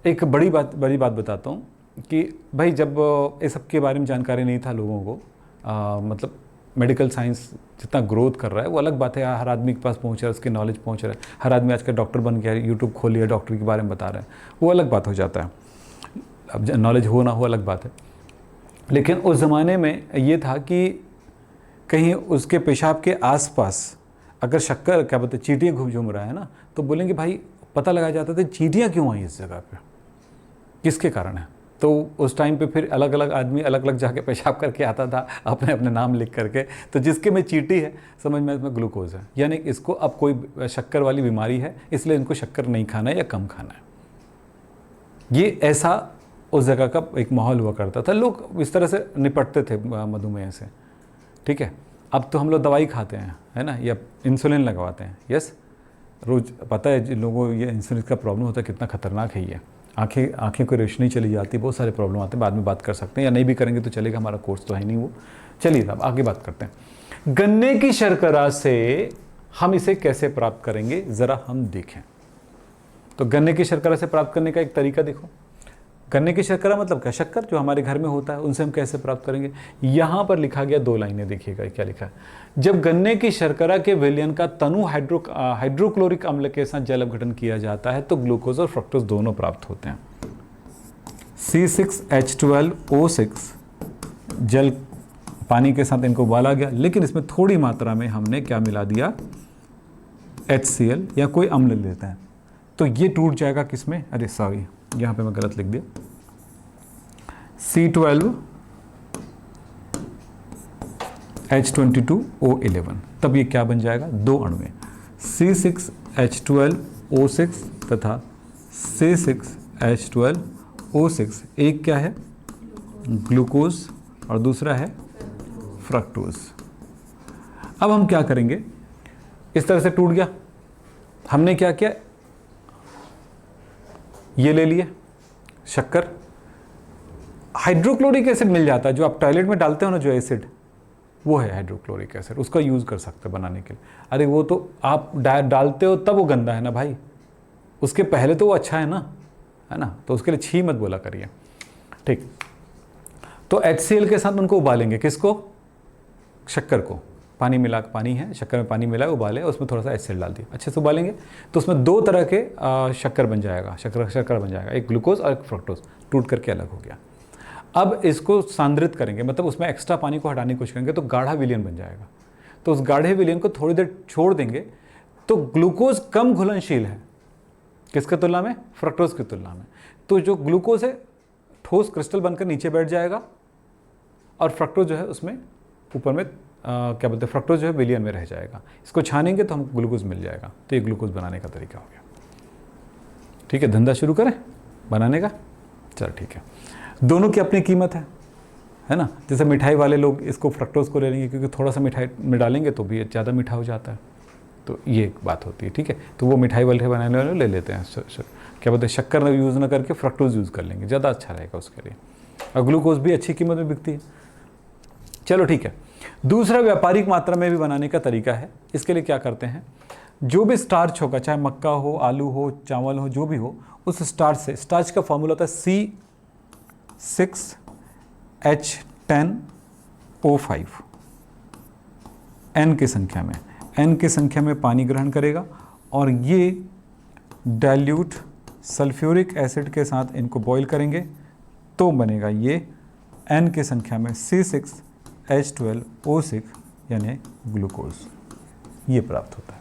एक बड़ी बात बताता हूँ कि भाई जब इस सब के बारे में जानकारी नहीं था लोगों को, मतलब मेडिकल साइंस जितना ग्रोथ कर रहा है वो अलग बात है, हर आदमी के पास पहुंच रहा है, उसके नॉलेज पहुंच रहा है, हर आदमी आजकल डॉक्टर बन गया है, यूट्यूब खोल लिया, डॉक्टर के बारे में बता रहे हैं, वो अलग बात हो जाता है। अब नॉलेज हो ना हो अलग बात है, लेकिन उस ज़माने में ये था कि कहीं उसके पेशाब के आसपास अगर शक्कर क्या बोलते चींटियाँ घूम रहा है ना, तो बोलेंगे भाई पता लगाया जाता था चींटियाँ क्यों आई इस जगह पे, किसके कारण है। तो उस टाइम पे फिर अलग अलग आदमी अलग अलग जाके पेशाब करके आता था अपने अपने नाम लिख करके, तो जिसके में चींटी है समझ में इसमें ग्लूकोज है, यानी इसको अब कोई शक्कर वाली बीमारी है, इसलिए इनको शक्कर नहीं खाना है या कम खाना है। ये ऐसा उस जगह का एक माहौल हुआ करता था, लोग इस तरह से निपटते थे मधुमेह से। ठीक है, अब तो हम लोग दवाई खाते हैं, है ना, या इंसुलिन लगवाते हैं। यस, रोज़ पता है जिन लोगों को ये इंसुलिन का प्रॉब्लम होता है कितना खतरनाक है ये, आँखें को रोशनी चली जाती है, बहुत सारे प्रॉब्लम आते हैं, बाद में बात कर सकते हैं, या नहीं भी करेंगे तो चलेगा, हमारा कोर्स तो है नहीं वो। चलिए अब आगे बात करते हैं, गन्ने की शर्करा से हम इसे कैसे प्राप्त करेंगे ज़रा हम देखें। तो गन्ने की शर्करा से प्राप्त करने का एक तरीका देखो। गन्ने की शर्करा मतलब क्या, शक्कर जो हमारे घर में होता है, उनसे हम कैसे प्राप्त करेंगे। यहाँ पर लिखा गया 2 लाइनें, देखिएगा क्या लिखा है। जब गन्ने की शर्करा के विलयन का तनु हाइड्रोक्लोरिक अम्ल के साथ जल अपघटन किया जाता है तो ग्लूकोज और फ्रक्टोज दोनों प्राप्त होते हैं। C6H12O6 जल पानी के साथ इनको उबाला गया, लेकिन इसमें थोड़ी मात्रा में हमने क्या मिला दिया, HCl या कोई अम्ल लेते हैं, तो ये टूट जाएगा किसमें, अरे सॉरी यहाँ पे मैं गलत लिख दिया, C12H22O11, तब ये क्या बन जाएगा, 2 अणुएं C6H12O6 तथा C6H12O6। एक क्या है, ग्लूकोज और दूसरा है फ्रक्टोज। अब हम क्या करेंगे, इस तरह से टूट गया, हमने क्या किया, ये ले लिए शक्कर, हाइड्रोक्लोरिक एसिड मिल जाता है, जो आप टॉयलेट में डालते हो ना, जो एसिड, वो है हाइड्रोक्लोरिक एसिड, उसका यूज़ कर सकते हैं बनाने के लिए। अरे वो तो आप डालते हो तब वो गंदा है ना भाई, उसके पहले तो वो अच्छा है ना, तो उसके लिए छी मत बोला करिए। ठीक, तो HCl के साथ उनको उबालेंगे, किसको? शक्कर को। पानी मिला, पानी है, शक्कर में पानी मिला, उबाले, उसमें थोड़ा सा HCl डाल दिया, अच्छे से उबालेंगे तो उसमें दो तरह के शक्कर बन जाएगा, शक्कर बन जाएगा, एक ग्लूकोज और एक फ्रक्टोज, टूट करके अलग हो गया। अब इसको सांद्रित करेंगे, मतलब उसमें एक्स्ट्रा पानी को हटाने की कोशिश करेंगे तो गाढ़ा विलयन बन जाएगा। तो उस गाढ़े विलयन को थोड़ी देर छोड़ देंगे तो ग्लूकोज कम घुलनशील है, किसके तुलना में? फ्रक्टोज की तुलना में। तो जो ग्लूकोज है ठोस क्रिस्टल बनकर नीचे बैठ जाएगा और फ्रक्टोज जो है उसमें ऊपर में क्या बोलते हैं, फ्रक्टोज जो है विलयन में रह जाएगा। इसको छानेंगे तो हमको ग्लूकोज मिल जाएगा। तो ये ग्लूकोज बनाने का तरीका हो गया। ठीक है, धंधा शुरू करें बनाने का। चल ठीक है, दोनों की अपनी कीमत है ना। जैसे मिठाई वाले लोग इसको फ्रक्टोज को ले लेंगे क्योंकि थोड़ा सा मिठाई में डालेंगे तो भी ज़्यादा मीठा हो जाता है, तो ये एक बात होती है। ठीक है, तो वो मिठाई वाले बनाने वाले ले लेते हैं, क्या बोलते हैं, शक्कर यूज़ ना करके फ्रक्टोज यूज़ कर लेंगे, ज़्यादा अच्छा रहेगा उसके लिए। और ग्लूकोज भी अच्छी कीमत में बिकती है। चलो ठीक है, दूसरा व्यापारिक मात्रा में भी बनाने का तरीका है। इसके लिए क्या करते हैं, जो भी स्टार्च होगा, चाहे मक्का हो, आलू हो, चावल हो, जो भी हो, उस स्टार्च से, स्टार्च का फॉर्मूला होता है C6H10O5, N की संख्या में, N की संख्या में पानी ग्रहण करेगा और ये डाइल्यूट सल्फ्यूरिक एसिड के साथ इनको बॉईल करेंगे तो बनेगा ये N की संख्या में C6H12O6 यानी ग्लूकोज, ये प्राप्त होता है।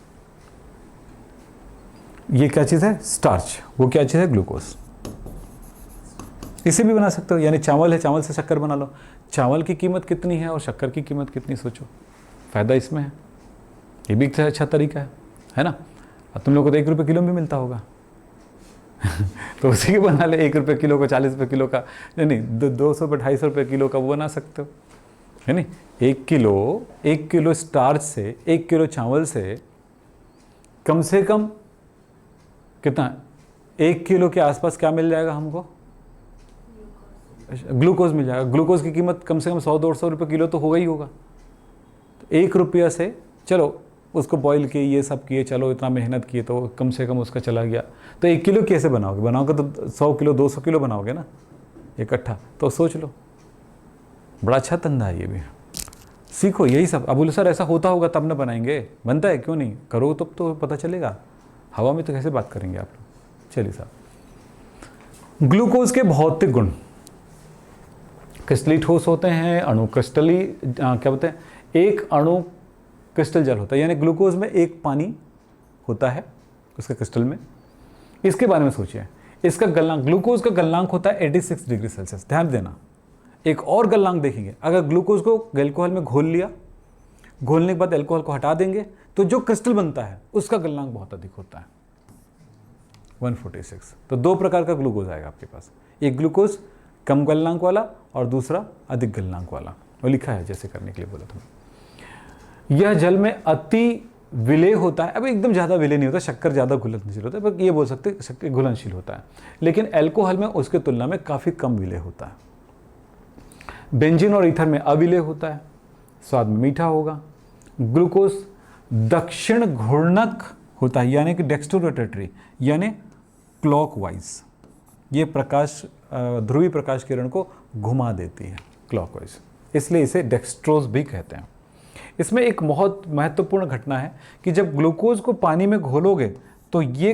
ये क्या चीज़ है? स्टार्च। वो क्या चीज़ है? ग्लूकोज। इसे भी बना सकते हो, यानी चावल है, चावल से शक्कर बना लो। चावल की कीमत कितनी है और शक्कर की कीमत कितनी, सोचो, फ़ायदा इसमें है। ये भी अच्छा तरीका है ना। और तुम लोग को तो 1 रुपये किलो में मिलता होगा तो उसी के बना ले, 1 रुपये किलो का, 40 रुपये किलो का, नहीं 200 रुपये 250 रुपये किलो का वो बना सकते हो, है नहीं। 1 किलो स्टार्च से, 1 किलो चावल से कम कितना, 1 किलो के आसपास क्या मिल जाएगा हमको? ग्लूकोज मिल जाएगा। ग्लूकोज की कीमत कम से कम 100-150 रुपये किलो तो होगा ही होगा। तो 1 रुपया से, चलो उसको बॉईल किए, ये सब किए, चलो इतना मेहनत किए तो कम से कम उसका चला गया। तो 1 किलो कैसे बनाओगे तो 100 किलो 200 किलो बनाओगे ना इकट्ठा। तो सोच लो, बड़ा अच्छा धंधा है ये भी, सीखो यही सब। अब बोले सर ऐसा होता होगा तब ना बनाएंगे, बनता है क्यों नहीं, करो तब तो पता चलेगा। हवा में तो कैसे बात करेंगे आप लोग। चलिए साहब, ग्लूकोज के भौतिक गुण, क्रिस्टली ठोस होते हैं, अणु क्रिस्टली क्या बोलते हैं, एक अणु क्रिस्टल जल होता है, यानी ग्लूकोज में एक पानी होता है उसके क्रिस्टल में। इसके बारे में सोचिए, इसका गलनांक, ग्लूकोज का गलनांक होता है 86 डिग्री सेल्सियस। ध्यान देना, एक और गलनांक देखेंगे, अगर ग्लूकोज को अल्कोहल में घोल लिया, घोलने के बाद अल्कोहल को हटा देंगे तो जो क्रिस्टल बनता है उसका गलनांक बहुत अधिक होता है, 146। तो 2 प्रकार का ग्लूकोज आएगा आपके पास, एक ग्लूकोज कम गलनांक वाला और दूसरा अधिक गलनांक वाला। वो लिखा है जैसे करने के लिए बोला था। यह जल में अति विलेय होता है। अब एकदम ज़्यादा विलेय नहीं होता, शक्कर ज़्यादा घुलनशील होता है, पर ये बोल सकते हैं शक्कर घुलनशील होता है, लेकिन अल्कोहल में उसके तुलना में काफ़ी कम विलेय होता है। बेंजीन और ईथर में अविलेय होता है, स्वाद में मीठा होगा। ग्लूकोज दक्षिण घूर्णक होता है, यानी कि डेक्स्ट्रोरोटेटरी, यानी क्लॉकवाइज। ये प्रकाश, ध्रुवीय प्रकाश किरण को घुमा देती है क्लॉकवाइज, इसलिए इसे डेक्स्ट्रोज भी कहते हैं। इसमें एक बहुत महत्वपूर्ण घटना है कि जब ग्लूकोज को पानी में घोलोगे तो ये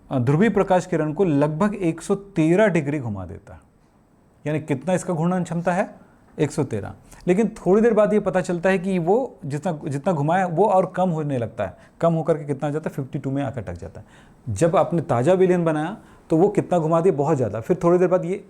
ध्रुवीय प्रकाश किरण को लगभग 113 डिग्री घुमा देता है। यानी कितना इसका घूर्णन क्षमता है? 113। लेकिन थोड़ी देर बाद ये पता चलता है कि वो जितना घुमाया वो और कम होने लगता है, कम होकर के कितना हो जाता है? 52 में आकर टक जाता है। जब आपने ताज़ा विलयन बनाया तो वो कितना घुमा दिया? बहुत ज़्यादा। फिर थोड़ी देर बाद ये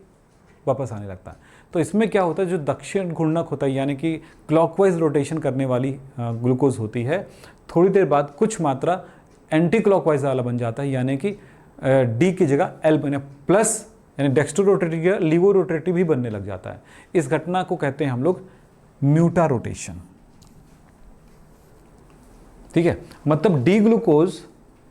वापस आने लगता है। तो इसमें क्या होता है, जो दक्षिण घूर्णक होता है, यानी कि क्लॉकवाइज रोटेशन करने वाली ग्लूकोज होती है, थोड़ी देर बाद कुछ मात्रा एंटी क्लॉकवाइज वाला बन जाता है, यानी कि डी की जगह एल बने प्लस, यानी डेक्स्ट्रो रोटेटिव या लीवो रोटेटिव भी बनने लग जाता है। इस घटना को कहते हैं हम लोग म्यूटा रोटेशन। ठीक है, मतलब डी ग्लूकोज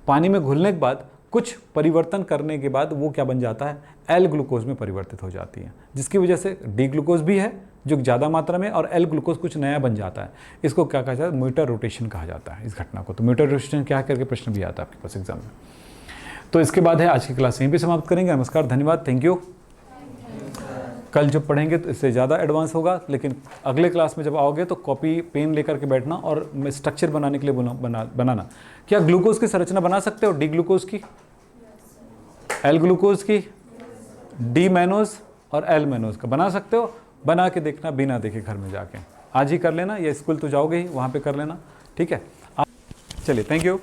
पानी में घुलने के बाद कुछ परिवर्तन करने के बाद वो क्या बन जाता है? एल ग्लूकोज में परिवर्तित हो जाती है, जिसकी वजह से डी ग्लूकोज भी है जो ज़्यादा मात्रा में, और एल ग्लूकोज कुछ नया बन जाता है। इसको क्या कहा जाता है? म्यूटा रोटेशन कहा जाता है इस घटना को। तो म्यूटा रोटेशन क्या करके प्रश्न भी आता है आपके पास एग्जाम में। तो इसके बाद है आज की क्लास यहीं पे समाप्त करेंगे। नमस्कार, धन्यवाद, थैंक यू। कल जो पढ़ेंगे तो इससे ज़्यादा एडवांस होगा, लेकिन अगले क्लास में जब आओगे तो कॉपी पेन लेकर के बैठना और स्ट्रक्चर बनाने के लिए बनाना। क्या ग्लूकोज की संरचना बना सकते हो? डी ग्लूकोज की, एल ग्लूकोज की, डी मैनोज और एल मैनोज का बना सकते हो? बना के देखना बिना देखे घर में जाके, आज ही कर लेना, या स्कूल तो जाओगे ही वहाँ पे कर लेना, ठीक है। चलिए, थैंक यू।